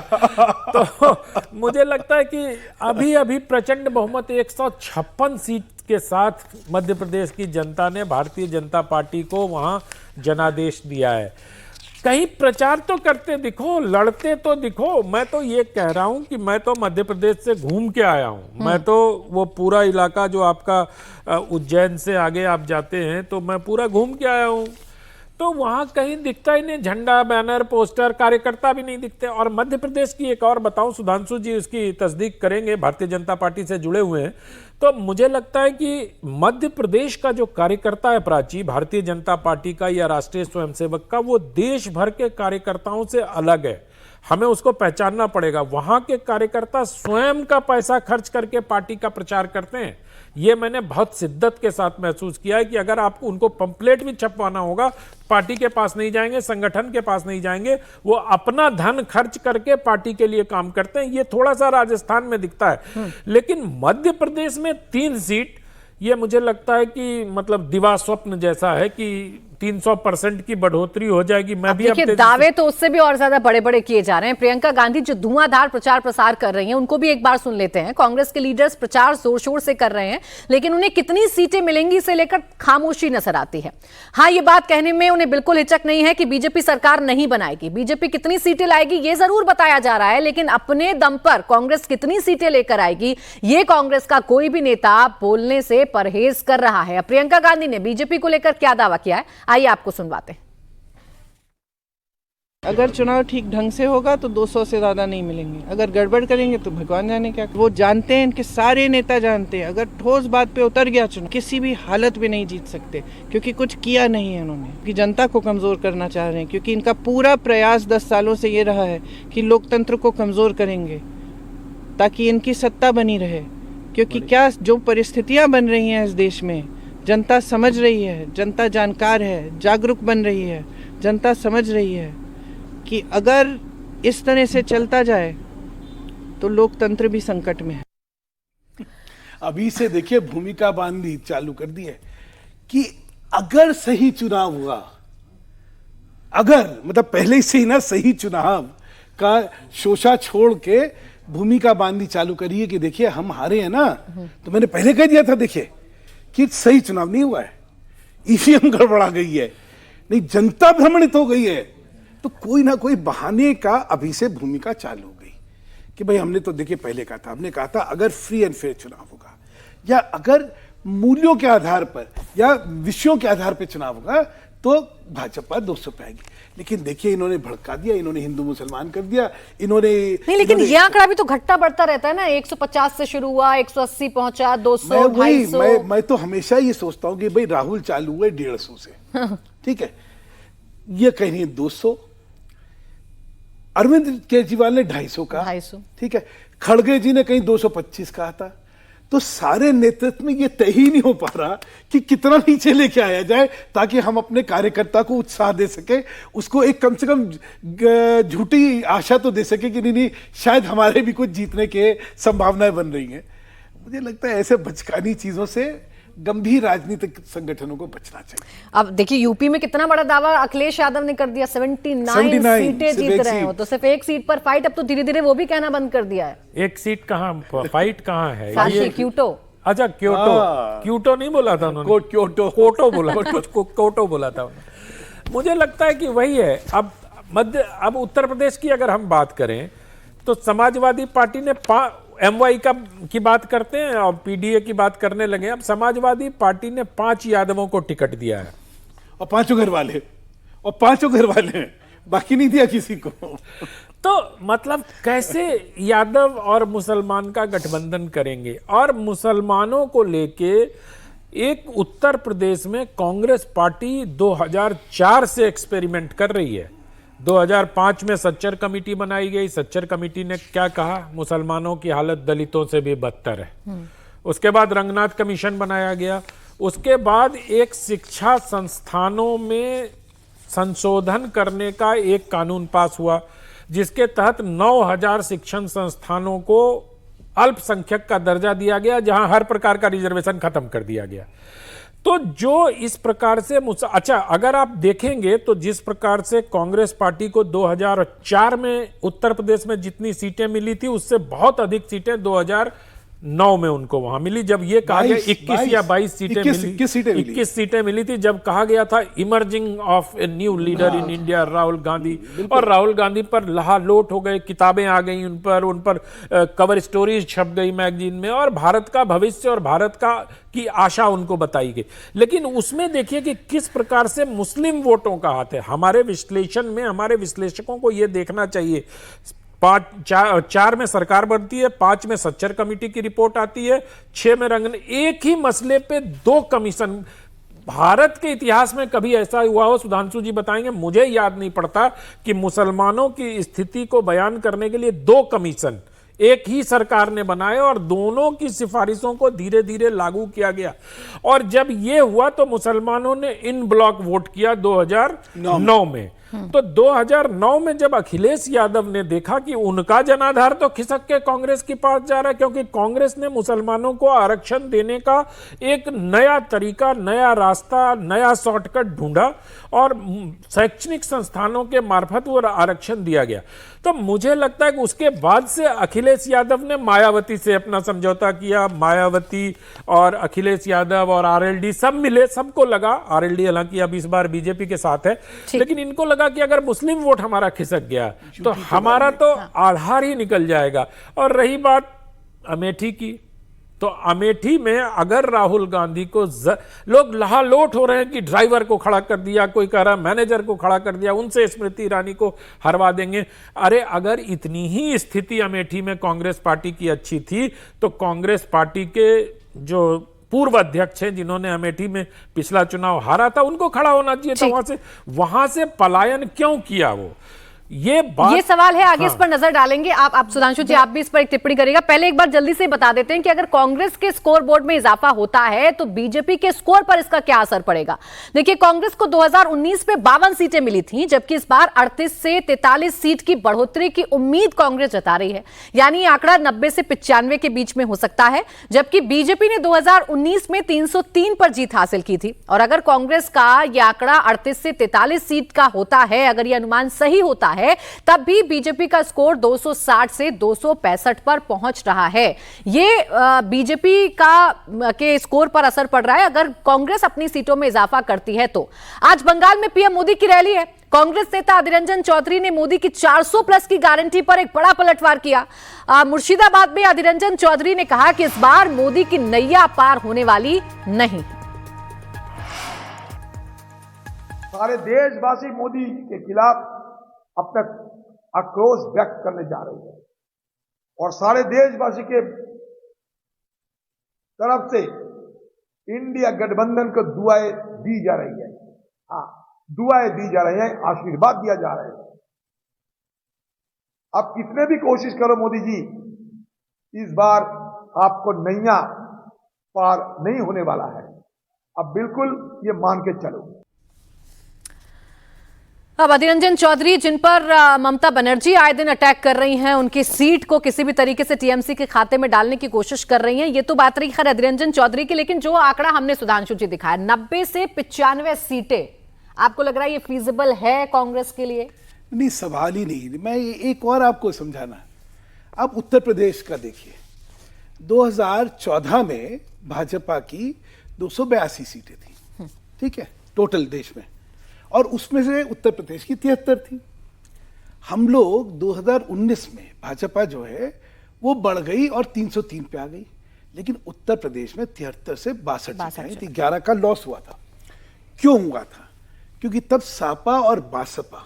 तो मुझे लगता है कि अभी प्रचंड बहुमत 156 सीट के साथ मध्य प्रदेश की जनता ने भारतीय जनता पार्टी को वहां जनादेश दिया है। कहीं प्रचार तो करते दिखो, लड़ते तो दिखो। मैं तो ये कह रहा हूं कि मैं तो मध्य प्रदेश से घूम के आया हूं। मैं तो वो पूरा इलाका जो आपका उज्जैन से आगे आप जाते हैं, तो मैं पूरा घूम के आया हूं। तो वहां कहीं दिखता ही नहीं, झंडा, बैनर, पोस्टर, कार्यकर्ता भी नहीं दिखते। और मध्य प्रदेश की एक और बताऊं, सुधांशु जी उसकी तस्दीक करेंगे, भारतीय जनता पार्टी से जुड़े हुए हैं, तो मुझे लगता है कि मध्य प्रदेश का जो कार्यकर्ता है प्राची, भारतीय जनता पार्टी का या राष्ट्रीय स्वयंसेवक का, वो देश भर के कार्यकर्ताओं से अलग है। हमें उसको पहचानना पड़ेगा। वहां के कार्यकर्ता स्वयं का पैसा खर्च करके पार्टी का प्रचार करते हैं। ये मैंने बहुत शिद्दत के साथ महसूस किया है कि अगर आपको उनको पंपलेट भी छपवाना होगा, पार्टी के पास नहीं जाएंगे, संगठन के पास नहीं जाएंगे, वो अपना धन खर्च करके पार्टी के लिए काम करते हैं। ये थोड़ा सा राजस्थान में दिखता है, लेकिन मध्य प्रदेश में 3 सीट, ये मुझे लगता है कि मतलब दिवा स्वप्न जैसा है कि 300% की बढ़ोतरी हो जाएगी। मैं भी देखिए, दावे तो उससे भी और ज्यादा बड़े बड़े किए जा रहे हैं। प्रियंका गांधी जो धुआंधार प्रचार प्रसार कर रही हैं, उनको भी एक बार सुन लेते हैं। कांग्रेस के लीडर्स प्रचार जोर शोर से कर रहे हैं, लेकिन उन्हें कितनी सीटें मिलेंगी इसे लेकर खामोशी नजर आती है। हाँ, ये बात कहने में उन्हें बिल्कुल हिचक नहीं है कि बीजेपी सरकार नहीं बनाएगी। बीजेपी कितनी सीटें लाएगी ये जरूर बताया जा रहा है, लेकिन अपने दम पर कांग्रेस कितनी सीटें लेकर आएगी ये कांग्रेस का कोई भी नेता बोलने से परहेज कर रहा है। प्रियंका गांधी ने बीजेपी को लेकर क्या दावा किया है, आइए आपको सुनवाते हैं। अगर चुनाव ठीक ढंग से होगा तो 200 से ज्यादा नहीं मिलेंगे, अगर गड़बड़ करेंगे तो भगवान जाने क्या। वो जानते हैं, इनके सारे नेता जानते हैं, अगर ठोस बात पे उतर गया चुनाव, किसी भी हालत में नहीं जीत सकते, क्योंकि कुछ किया नहीं है उन्होंने, कि जनता को कमजोर करना चाह रहे हैं। क्योंकि इनका पूरा प्रयास 10 सालों से ये रहा है कि लोकतंत्र को कमजोर करेंगे ताकि इनकी सत्ता बनी रहे। क्योंकि क्या जो परिस्थितियां बन रही हैं इस देश में, जनता समझ रही है, जनता जानकार है, जागरूक बन रही है, जनता समझ रही है कि अगर इस तरह से चलता जाए तो लोकतंत्र भी संकट में है। अभी से देखिए भूमिका बांधी चालू कर दी है कि अगर सही चुनाव हुआ, अगर मतलब पहले से ही ना सही चुनाव का शोषा छोड़ के भूमिका बांधी चालू करिए कि देखिए हम हारे हैं ना, तो मैंने पहले कह दिया था देखिए कि सही चुनाव नहीं हुआ है, ईवीएम गड़बड़ा गई है, नहीं जनता भ्रमित हो गई है। तो कोई ना कोई बहाने का अभी से भूमिका चालू हो गई कि भाई हमने तो देखिए पहले कहा था, हमने कहा था अगर फ्री एंड फेयर चुनाव होगा या अगर मूल्यों के आधार पर या विषयों के आधार पर चुनाव होगा तो भाजपा 200 पे आएगी। लेकिन देखिए इन्होंने भड़का दिया, इन्होंने हिंदू मुसलमान कर दिया, इन्होंने नहीं, लेकिन ये आंकड़ा भी तो घटता बढ़ता रहता है ना। 150 से शुरू हुआ, 180 पहुंचा, 200, 250। मैं तो हमेशा ये सोचता हूं कि भाई राहुल चालू हुए 150 से, ठीक है, ये कह रही है 200, अरविंद केजरीवाल ने 250 का, 250, ठीक है, खड़गे जी ने कहीं 225 कहा था। तो सारे नेतृत्व में ये तय ही नहीं हो पा रहा कि कितना नीचे लेके आया जाए ताकि हम अपने कार्यकर्ता को उत्साह दे सके, उसको एक कम से कम झूठी आशा तो दे सके कि नहीं शायद हमारे भी कुछ जीतने के संभावनाएं बन रही हैं। मुझे लगता है ऐसे बचकानी चीजों से गंभीर राजनीतिक संगठनों को बचना चाहिए। अब देखिए यूपी में कितना बड़ा दावा अखिलेश यादव ने कर दिया, 79 सीटें जीत रहे हो, तो सिर्फ एक सीट पर फाइट। अब तो धीरे धीरे वो भी कहना बंद कर दिया है। एक सीट कहाँ, फाइट कहाँ है? साक्षी, क्यूटो। अच्छा, क्यूटो नहीं बोला था उन्होंने, कोटो बोला, कोटो बोला था उन्होंने। मुझे लगता है कि वही है। अब उत्तर प्रदेश की अगर हम बात करें तो समाजवादी पार्टी ने MY की बात करते हैं और PDA की बात करने लगे। अब समाजवादी पार्टी ने 5 यादवों को टिकट दिया है और 5 घर वाले, और 5 घर वाले हैं, बाकी नहीं दिया किसी को। तो मतलब कैसे यादव और मुसलमान का गठबंधन करेंगे? और मुसलमानों को लेके एक उत्तर प्रदेश में कांग्रेस पार्टी 2004 से एक्सपेरिमेंट कर रही है। 2005 में सच्चर कमेटी बनाई गई। सच्चर कमेटी ने क्या कहा? मुसलमानों की हालत दलितों से भी बदतर है। उसके बाद रंगनाथ कमीशन बनाया गया। उसके बाद एक शिक्षा संस्थानों में संशोधन करने का एक कानून पास हुआ जिसके तहत 9000 शिक्षण संस्थानों को अल्पसंख्यक का दर्जा दिया गया, जहां हर प्रकार का रिजर्वेशन खत्म कर दिया गया। तो जो इस प्रकार से अच्छा, अगर आप देखेंगे तो जिस प्रकार से कांग्रेस पार्टी को 2004 में उत्तर प्रदेश में जितनी सीटें मिली थी उससे बहुत अधिक सीटें 9 में उनको वहां मिली। जब ये कहा गया 21 या 22 सीटें मिली, 21 सीटें मिली थी, जब कहा गया था emerging of a new leader in India Rahul Gandhi, और राहुल गांधी पर लहालोट हो गए, किताबें आ गई उन पर कवर स्टोरीज छप गई मैगजीन में, और भारत का भविष्य और भारत का की आशा उनको बताई गई। लेकिन उसमें देखिए कि किस प्रकार से मुस्लिम वोटों का हाथ है। हमारे विश्लेषण में हमारे विश्लेषकों को यह देखना चाहिए, 4 में सरकार बनती है, 5 में सच्चर कमेटी की रिपोर्ट आती है, 6 में रंगन, एक ही मसले पे 2 कमीशन। भारत के इतिहास में कभी ऐसा हुआ हो, सुधांशु जी बताएंगे, मुझे याद नहीं पड़ता कि मुसलमानों की स्थिति को बयान करने के लिए 2 कमीशन एक ही सरकार ने बनाए और दोनों की सिफारिशों को धीरे धीरे लागू किया गया। और जब ये हुआ तो मुसलमानों ने इन ब्लॉक वोट किया 2009 में। तो 2009 में जब अखिलेश यादव ने देखा कि उनका जनाधार तो खिसक के कांग्रेस के पास जा रहा है, क्योंकि कांग्रेस ने मुसलमानों को आरक्षण देने का एक नया तरीका, नया रास्ता, नया शॉर्टकट ढूंढा और शैक्षणिक संस्थानों के मार्फत वो आरक्षण दिया गया। तो मुझे लगता है कि उसके बाद से अखिलेश यादव ने मायावती से अपना समझौता किया। मायावती और अखिलेश यादव और आरएलडी सब मिले, सबको लगा, आरएलडी हालांकि अब इस बार बीजेपी के साथ है, लेकिन इनको लगा कि अगर मुस्लिम वोट हमारा खिसक गया तो हमारा तो आधार ही निकल जाएगा। और रही बात अमेठी की, तो अमेठी में अगर राहुल गांधी को लोग लहालोट हो रहे हैं कि ड्राइवर को खड़ा कर दिया, कोई कह रहा मैनेजर को खड़ा कर दिया, उनसे स्मृति ईरानी को हरवा देंगे। अरे अगर इतनी ही स्थिति अमेठी में कांग्रेस पार्टी की अच्छी थी तो कांग्रेस पार्टी के जो पूर्व अध्यक्ष हैं जिन्होंने अमेठी में पिछला चुनाव हारा था, उनको खड़ा होना चाहिए था। वहां से पलायन क्यों किया वो, ये सवाल है, आगे इस पर नजर डालेंगे। आप सुधांशु जी, आप भी इस पर एक टिप्पणी करिएगा। पहले एक बार जल्दी से बता देते हैं कि अगर कांग्रेस के स्कोर बोर्ड में इजाफा होता है तो बीजेपी के स्कोर पर इसका क्या असर पड़ेगा। देखिए, कांग्रेस को 2019 में 52 सीटें मिली थी, जबकि इस बार 38 से 43 सीट की बढ़ोतरी की उम्मीद कांग्रेस जता रही है, यानी आंकड़ा 90 से 95 के बीच में हो सकता है। जबकि बीजेपी ने 2019 में 303 पर जीत हासिल की थी, और अगर कांग्रेस का यह आंकड़ा 38 से 43 सीट का होता है, अगर यह अनुमान सही होता है, तब भी बीजेपी का स्कोर 260 से 265 पर पहुंच रहा है। ये बीजेपी के स्कोर पर असर पड़ रहा है अगर कांग्रेस अपनी सीटों में इजाफा करती है तो। आज बंगाल में पीएम मोदी की रैली है। कांग्रेस नेता अधीर रंजन चौधरी ने मोदी की 400 प्लस की गारंटी पर एक बड़ा पलटवार किया। मुर्शिदाबाद में अधीर रंजन चौधरी ने कहा कि इस बार मोदी की नैया पार होने वाली नहीं। सारे देशवासी मोदी के खिलाफ अब तक आक्रोश व्यक्त करने जा रहे हैं, और सारे देशवासी के तरफ से इंडिया गठबंधन को दुआएं दी जा रही है। हाँ, दुआएं दी जा रही है, आशीर्वाद दिया जा रहा है। अब कितने भी कोशिश करो मोदी जी, इस बार आपको नैया पार नहीं होने वाला है। अब बिल्कुल ये मान के चलो। अब अधीर रंजन चौधरी, जिन पर ममता बनर्जी आए दिन अटैक कर रही हैं, उनकी सीट को किसी भी तरीके से टीएमसी के खाते में डालने की कोशिश कर रही हैं, ये तो बात रही खैर अधीर रंजन चौधरी की। लेकिन जो आंकड़ा हमने सुधांशु जी दिखाया, 90 से 95 सीटें, आपको लग रहा है ये फीजिबल है कांग्रेस के लिए? नहीं, सवाल ही नहीं। मैं एक और आपको समझाना, आप उत्तर प्रदेश का देखिए, 2014 में भाजपा की 282 सीटें थी, ठीक है, टोटल देश में, और उसमें से उत्तर प्रदेश की 73 थी। हम लोग 2019 में भाजपा जो है वो बढ़ गई और 303 पे आ गई, लेकिन उत्तर प्रदेश में 73 से 62 आई थी, 11 का लॉस हुआ था। क्यों हुआ था? क्योंकि तब सापा और बासपा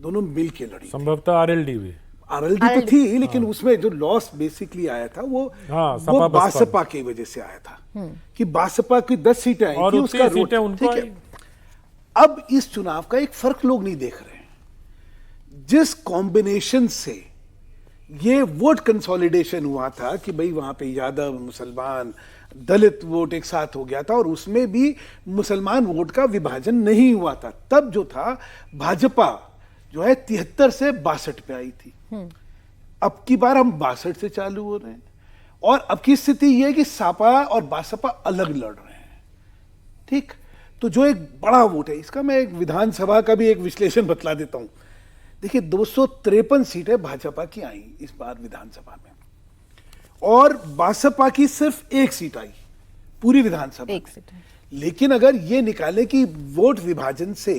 दोनों मिल के लड़ी। संभवतः आरएलडी तो थी, लेकिन उसमें जो लॉस बेसिकली आया था वो बासपा की वजह से आया था, कि बासपा की 10 सीटें आई थी, उसका ठीक है। अब इस चुनाव का एक फर्क लोग नहीं देख रहे हैं। जिस कॉम्बिनेशन से ये वोट कंसोलिडेशन हुआ था कि भाई वहां पे यादव, मुसलमान, दलित वोट एक साथ हो गया था, और उसमें भी मुसलमान वोट का विभाजन नहीं हुआ था, तब जो था भाजपा जो है 73 से 62 पे आई थी। अब की बार हम 62 से चालू हो रहे हैं, और अब की स्थिति यह है कि सापा और बासपा अलग लड़ रहे हैं, ठीक। तो जो एक बड़ा वोट है, इसका मैं एक विधानसभा का भी एक विश्लेषण बतला देता हूं। देखिए, 253 सीटें भाजपा की आई इस बार विधानसभा में, और बसपा की सिर्फ 1 सीट आई पूरी विधानसभा, 1 सीट। लेकिन अगर ये निकाले कि वोट विभाजन से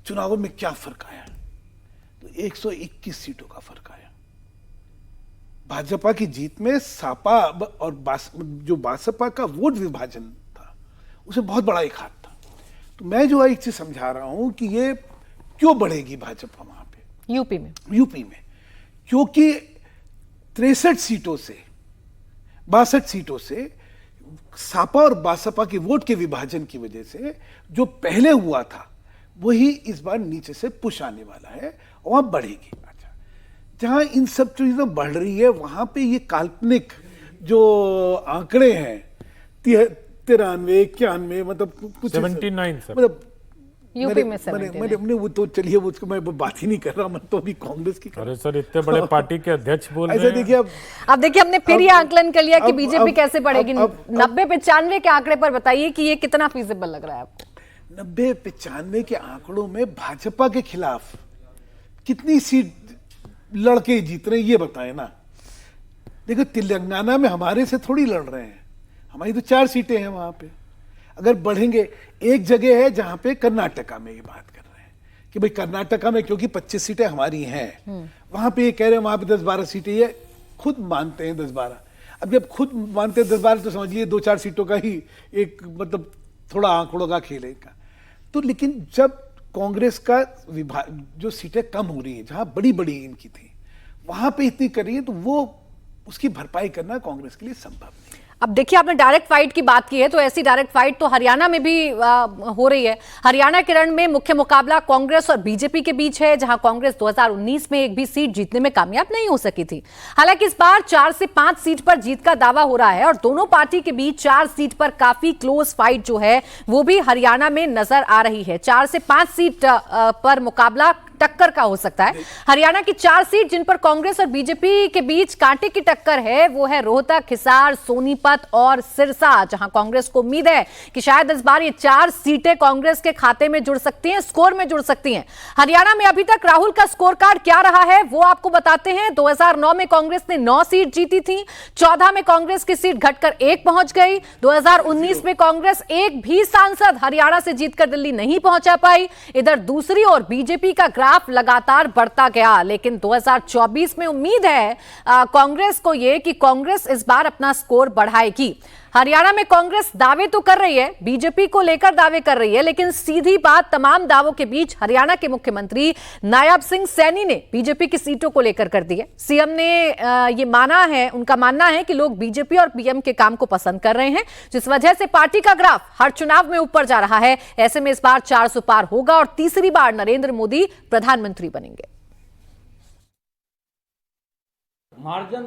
चुनावों में क्या फर्क आया, तो 121 सीटों का फर्क आया। भाजपा की जीत में सापा और जो बसपा का वोट विभाजन था उसे बहुत बड़ा एक हाथ था। तो मैं जो एक चीज समझा रहा हूं कि ये क्यों बढ़ेगी भाजपा वहां पे यूपी में, क्योंकि 63 सीटों से 62 सीटों से सापा और बसपा के वोट के विभाजन की वजह से जो पहले हुआ था वही इस बार नीचे से पुश आने वाला है और वहां बढ़ेगी। अच्छा, जहां इन सब चीजें बढ़ रही है वहां पे ये काल्पनिक जो आंकड़े हैं 93, 91, मतलब कुछ 79 सर, मतलब यूपी में 79। मैंने वो तो चलिए वो उसको मैं बात ही नहीं कर रहा, मैं तो अभी कांग्रेस की अरे सर इतने बड़े पार्टी के अध्यक्ष बोल रहे ऐसा हैं। देखिए अब देखिए हमने फिर ये आंकलन कर लिया कि बीजेपी कैसे बढ़ेगी। 90-95 के आंकड़े पर बताइए कि ये कितना फीजिबल लग रहा है आपको? 90-95 के आंकड़ों में भाजपा के खिलाफ कितनी सीट लड़के जीत रहे हैं ये बताएं ना। देखो तेलंगाना में हमारे से थोड़ी लड़ रहे हैं, हमारी तो 4 सीटें हैं वहां पे। अगर बढ़ेंगे, एक जगह है जहां पे कर्नाटका में ये बात कर रहे हैं कि भाई कर्नाटका में क्योंकि 25 सीटें हमारी हैं, वहां पे ये कह रहे हैं वहां पे 10-12 सीटें, ये खुद मानते हैं 10-12। अब जब खुद मानते हैं 10-12 तो समझिए 2-4 सीटों का ही एक मतलब थोड़ा आंकड़ों का खेल है इनका। तो लेकिन जब कांग्रेस का जो सीटें कम हो रही है, जहां बड़ी बड़ी इनकी थी, वहां पे इतनी कर रही है, तो वो उसकी भरपाई करना कांग्रेस के लिए संभव नहीं। अब देखिए आपने डायरेक्ट फाइट की बात की है, तो ऐसी डायरेक्ट फाइट तो हरियाणा में भी हो रही है। हरियाणा के रण में मुख्य मुकाबला कांग्रेस और बीजेपी के बीच है, जहां कांग्रेस 2019 में एक भी सीट जीतने में कामयाब नहीं हो सकी थी। हालांकि इस बार 4 से 5 सीट पर जीत का दावा हो रहा है और दोनों पार्टी के बीच 4 सीट पर काफी क्लोज फाइट जो है वो भी हरियाणा में नजर आ रही है। 4 से 5 सीट पर मुकाबला टक्कर का हो सकता है। हरियाणा की 4 सीट जिन पर कांग्रेस और बीजेपी के बीच कांटे की टक्कर है वो है रोहतक, हिसार, सोनीपत और सिरसा, जहां कांग्रेस को उम्मीद है कि शायद इस बार ये 4 सीटें कांग्रेस के खाते में जुड़ सकती हैं, स्कोर में जुड़ सकती हैं। हरियाणा में अभी तक राहुल का स्कोर कार्ड क्या रहा है वो आपको बताते हैं। 2009 में कांग्रेस ने 9 सीट जीती थी, 14 में कांग्रेस की सीट घटकर 1 पहुंच गई। 2019 में कांग्रेस एक भी सांसद हरियाणा से जीतकर दिल्ली नहीं पहुंचा पाई। इधर दूसरी ओर बीजेपी का ग्राफ लगातार बढ़ता गया, लेकिन 2024 में उम्मीद है कांग्रेस को ये कि कांग्रेस इस बार अपना स्कोर बढ़ाएगी। हरियाणा में कांग्रेस दावे तो कर रही है, बीजेपी को लेकर दावे कर रही है, लेकिन सीधी बात तमाम दावों के बीच हरियाणा के मुख्यमंत्री नायब सिंह सैनी ने बीजेपी की सीटों को लेकर कर दी है। सीएम ने ये माना है, उनका मानना है कि लोग बीजेपी और पीएम के काम को पसंद कर रहे हैं, जिस वजह से पार्टी का ग्राफ हर चुनाव में ऊपर जा रहा है। ऐसे में इस बार 400 पार होगा और तीसरी बार नरेंद्र मोदी प्रधानमंत्री बनेंगे। मार्जिन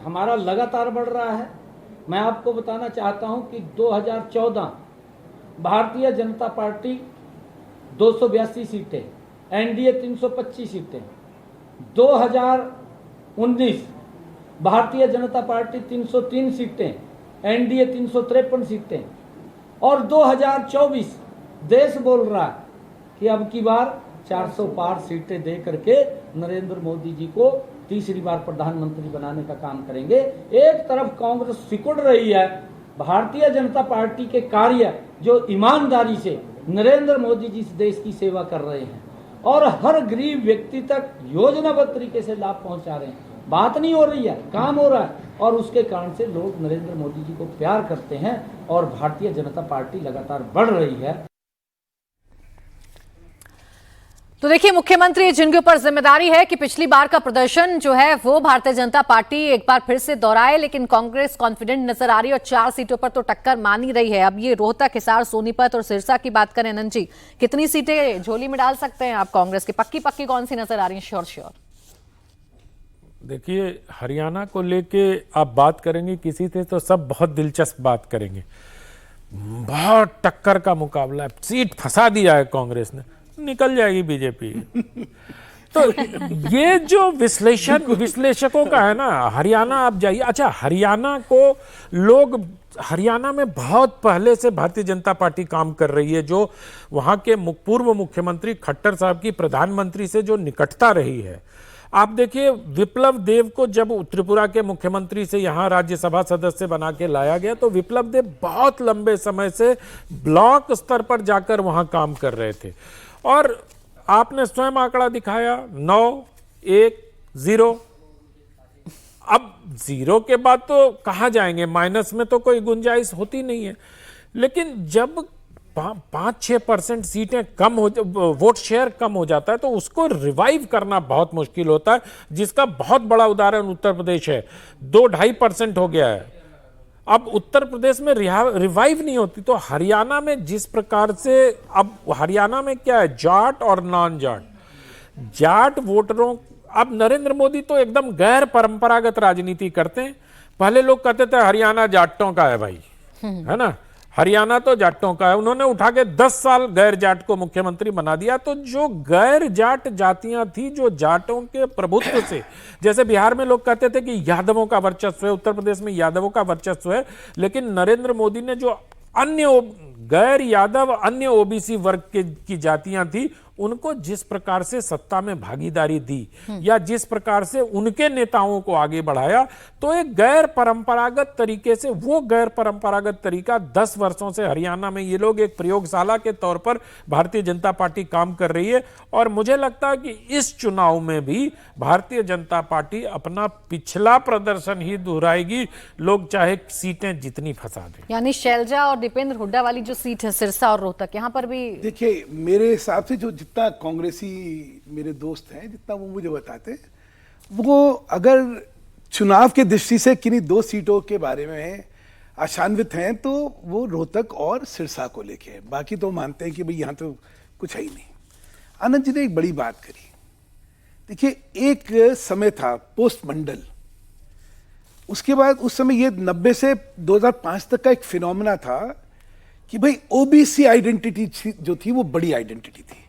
हमारा लगातार बढ़ रहा है। मैं आपको बताना चाहता हूं कि 2014 भारतीय जनता पार्टी 282 सीटें, एनडीए 325 सीटें, 2019 भारतीय जनता पार्टी 303 सीटें, एनडीए 353 सीटें और 2024 देश बोल रहा है कि अब की बार 400 पार सीटें दे करके नरेंद्र मोदी जी को तीसरी बार प्रधानमंत्री बनाने का काम करेंगे। एक तरफ कांग्रेस सिकुड़ रही है, भारतीय जनता पार्टी के कार्य जो ईमानदारी से नरेंद्र मोदी जी इस देश की सेवा कर रहे हैं और हर गरीब व्यक्ति तक योजनाबद्ध तरीके से लाभ पहुंचा रहे हैं। बात नहीं हो रही है, काम हो रहा है और उसके कारण से लोग नरेंद्र मोदी जी को प्यार करते हैं और भारतीय जनता पार्टी लगातार बढ़ रही है। तो देखिए मुख्यमंत्री जिनके ऊपर जिम्मेदारी है कि पिछली बार का प्रदर्शन जो है वो भारतीय जनता पार्टी एक बार फिर से दोहराए, लेकिन कांग्रेस कॉन्फिडेंट नजर आ रही है और 4 सीटों पर तो टक्कर मान ही रही है। अब ये रोहतक, हिसार, सोनीपत और सिरसा की बात करें, अनंत जी कितनी सीटें झोली में डाल सकते हैं आप कांग्रेस की? पक्की कौन सी नजर आ रही है? श्योर देखिए हरियाणा को लेके आप बात करेंगे किसी से तो सब बहुत दिलचस्प बात करेंगे, बहुत टक्कर का मुकाबला है, सीट फंसा दिया है कांग्रेस ने, निकल जाएगी बीजेपी। तो ये जो विश्लेषकों का है ना, हरियाणा आप जाइए। अच्छा, हरियाणा को लोग, हरियाणा में बहुत पहले से भारतीय जनता पार्टी काम कर रही है, जो वहां के पूर्व मुख्यमंत्री खट्टर साहब की प्रधानमंत्री से जो निकटता रही है। आप देखिए विप्लव देव को जब त्रिपुरा के मुख्यमंत्री से यहाँ राज्यसभा सदस्य बना के लाया गया तो विप्लव देव बहुत लंबे समय से ब्लॉक स्तर पर जाकर वहाँ काम कर रहे थे और आपने स्वयं आंकड़ा दिखाया 9, 1, 0। अब 0 के बाद तो कहाँ जाएंगे, माइनस में तो कोई गुंजाइश होती नहीं है। लेकिन जब 5-6% सीटें कम हो, वोट शेयर कम हो जाता है तो उसको रिवाइव करना बहुत मुश्किल होता है, जिसका बहुत बड़ा उदाहरण उत्तर प्रदेश है। 2-2.5% हो गया है। अब उत्तर प्रदेश में रिवाइव नहीं होती तो हरियाणा में जिस प्रकार से, अब हरियाणा में क्या है, जाट और नॉन जाट वोटरों, अब नरेंद्र मोदी तो एकदम गैर परंपरागत राजनीति करते हैं। पहले लोग कहते थे हरियाणा जाटों का है भाई, है ना, हरियाणा तो जाटों का है। उन्होंने उठा के 10 साल गैर जाट को मुख्यमंत्री बना दिया। तो जो गैर जाट जातियां थी, जो जाटों के प्रभुत्व से, जैसे बिहार में लोग कहते थे कि यादवों का वर्चस्व है, उत्तर प्रदेश में यादवों का वर्चस्व है, लेकिन नरेंद्र मोदी ने जो अन्य गैर यादव, अन्य ओबीसी वर्ग की जातियां थी, उनको जिस प्रकार से सत्ता में भागीदारी दी या जिस प्रकार से उनके नेताओं को आगे बढ़ाया, तो एक गैर परंपरागत तरीके से, वो गैर परंपरागत तरीका 10 वर्षों से हरियाणा में ये लोग एक प्रयोगशाला के तौर पर भारतीय जनता पार्टी काम कर रही है। और मुझे लगता है कि इस चुनाव में भी भारतीय जनता पार्टी अपना पिछला प्रदर्शन ही दोहराएगी, लोग चाहे सीटें जितनी फंसा दें। यानी शैलजा और दीपेंद्र हुड्डा वाली जो सीट है सिरसा और रोहतक, यहाँ पर भी देखिए मेरे हिसाब से जो जितना कांग्रेसी मेरे दोस्त हैं, जितना वो मुझे बताते, वो अगर चुनाव के दृष्टि से किन्हीं 2 सीटों के बारे में आशान्वित हैं तो वो रोहतक और सिरसा को लेके है। बाकी तो मानते हैं कि भाई यहाँ तो कुछ है ही नहीं। आनंद जी ने एक बड़ी बात करी। देखिए एक समय था पोस्ट मंडल, उसके बाद उस समय ये 90 से 2005 तक का एक फिनोमेना था कि भाई ओबीसी आइडेंटिटी जो थी वो बड़ी आइडेंटिटी थी।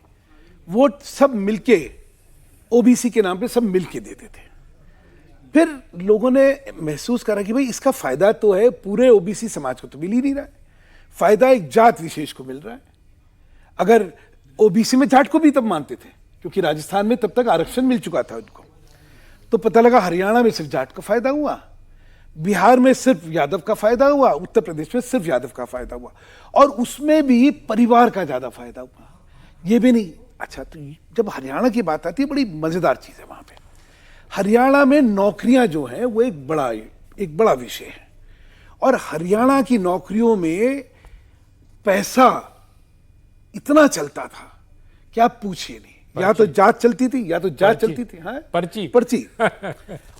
वोट सब मिलके ओबीसी के नाम पे सब मिलके देते थे। फिर लोगों ने महसूस करा कि भाई इसका फायदा तो है पूरे ओबीसी समाज को तो मिल ही नहीं रहा है, फायदा एक जात विशेष को मिल रहा है। अगर ओबीसी में जाट को भी तब मानते थे क्योंकि राजस्थान में तब तक आरक्षण मिल चुका था उनको, तो पता लगा हरियाणा में सिर्फ जाट का फायदा हुआ, बिहार में सिर्फ यादव का फायदा हुआ, उत्तर प्रदेश में सिर्फ यादव का फायदा हुआ, और उसमें भी परिवार का ज्यादा फायदा हुआ। ये भी नहीं, अच्छा तो जब हरियाणा की बात आती है बड़ी मजेदार चीज है वहां पे। हरियाणा में नौकरियां जो हैं वो एक बड़ा विषय है, और हरियाणा की नौकरियों में पैसा इतना चलता था कि आप पूछिए नहीं, या तो जात चलती थी या तो जात चलती थी, हाँ पर्ची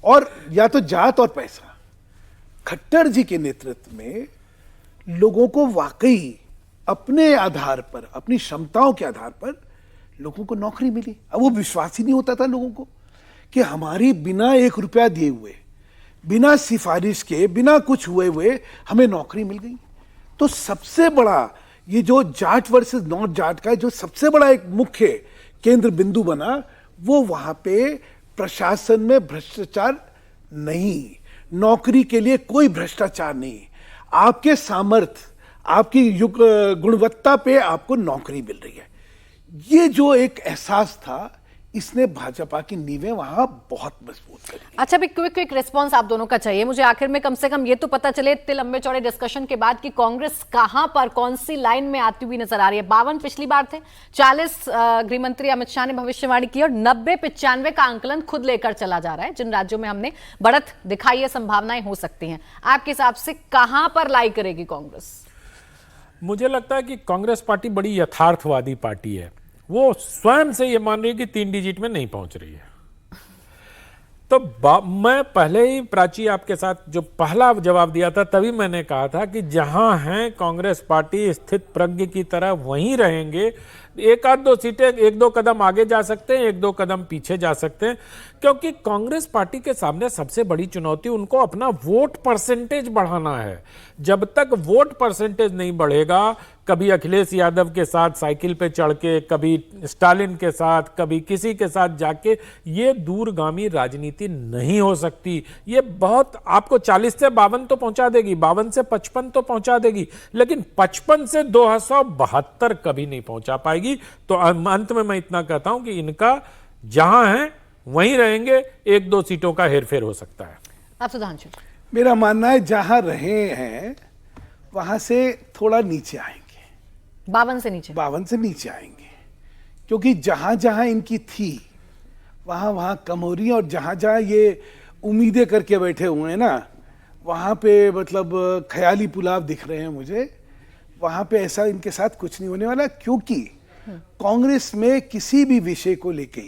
और या तो जात और पैसा। खट्टर जी के नेतृत्व में लोगों को वाकई अपने आधार पर, अपनी क्षमताओं के आधार पर लोगों को नौकरी मिली। अब वो विश्वास ही नहीं होता था लोगों को कि हमारी बिना 1 रुपया दिए हुए, बिना सिफारिश के, बिना कुछ हुए हमें नौकरी मिल गई। तो सबसे बड़ा ये जो जाट वर्सेस नॉट जाट का जो सबसे बड़ा एक मुख्य केंद्र बिंदु बना, वो वहां पे प्रशासन में भ्रष्टाचार नहीं, नौकरी के लिए कोई भ्रष्टाचार नहीं, आपके सामर्थ्य, आपकी गुणवत्ता पे आपको नौकरी मिल रही है। ये जो एक एहसास था, इसने भाजपा की नींवें वहां बहुत मजबूत करी। अच्छा भी क्विक रिस्पांस आप दोनों का चाहिए मुझे। आखिर में कम से कम ये तो पता चले इतने लंबे चौड़े डिस्कशन के बाद कि कांग्रेस कहां पर, कौन सी लाइन में आती हुई नजर आ रही है। 52 पिछली बार थे, 40 गृह मंत्री अमित शाह ने भविष्यवाणी की, और 90-95 का आंकलन खुद लेकर चला जा रहा है। जिन राज्यों में हमने बढ़त दिखाई है, संभावनाएं हो सकती हैं, आपके हिसाब से कहां पर लाई करेगी कांग्रेस? मुझे लगता है कि कांग्रेस पार्टी बड़ी यथार्थवादी पार्टी है। वो स्वयं से ये मान रही है कि 3 डिजिट में नहीं पहुंच रही है। तो मैं पहले ही प्राची आपके साथ जो पहला जवाब दिया था, तभी मैंने कहा था कि जहां है कांग्रेस पार्टी स्थित प्रज्ञ की तरह वहीं रहेंगे। 1-2 सीटें 1-2 कदम आगे जा सकते हैं, 1-2 कदम पीछे जा सकते हैं, क्योंकि कांग्रेस पार्टी के सामने सबसे बड़ी चुनौती उनको अपना वोट परसेंटेज बढ़ाना है। जब तक वोट परसेंटेज नहीं बढ़ेगा, कभी अखिलेश यादव के साथ साइकिल पे चढ़ के, कभी स्टालिन के साथ, कभी किसी के साथ जाके, ये दूरगामी राजनीति नहीं हो सकती। ये बहुत आपको 40 से 52 तो पहुंचा देगी, 52 से 55 तो पहुंचा देगी, लेकिन 55 से 272 कभी नहीं पहुंचा पाएगी। तो अंत में मैं इतना कहता हूं कि इनका जहां है वहीं रहेंगे, 1-2 सीटों का हेरफेर हो सकता है। अब सुधांशु, मेरा मानना है जहां रहे हैं वहां से थोड़ा नीचे आएंगे, 52 से नीचे। 52 से नीचे आएंगे, क्योंकि जहां जहां इनकी थी वहां वहां कम हो रही है, और जहां जहां ये उम्मीदें करके बैठे हुए हैं ना, वहां पे मतलब ख्याली पुलाव दिख रहे हैं मुझे। वहां पे ऐसा इनके साथ कुछ नहीं होने वाला, क्योंकि कांग्रेस में किसी भी विषय को लेके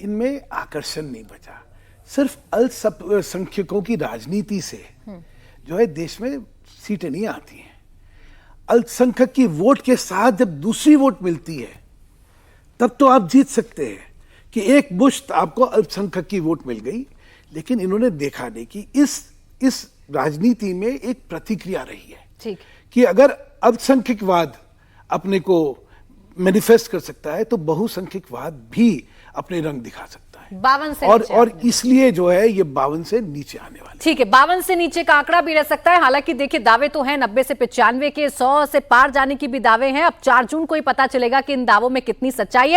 इनमें आकर्षण नहीं बचा। सिर्फ अल्पसंख्यकों की राजनीति से जो है देश में सीटें नहीं आती हैं। अल्पसंख्यक की वोट के साथ जब दूसरी वोट मिलती है तब तो आप जीत सकते हैं कि एक मुश्त आपको अल्पसंख्यक की वोट मिल गई। लेकिन इन्होंने देखा नहीं कि इस राजनीति में एक प्रतिक्रिया रही है, ठीक, कि कि अगर अल्पसंख्यकवाद अपने को मैनिफेस्ट कर सकता है तो बहुसंख्यकवाद भी अपने रंग दिखा सकता है। 52 से और इसलिए जो है ये 52 से नीचे आने वाले। ठीक है, 52 से नीचे का आंकड़ा भी रह सकता है। हालांकि देखिए दावे तो हैं 90 से 95 के, 100 से पार जाने की भी दावे हैं। अब 4 जून को ही पता चलेगा कि इन दावों में कितनी सच्चाई है।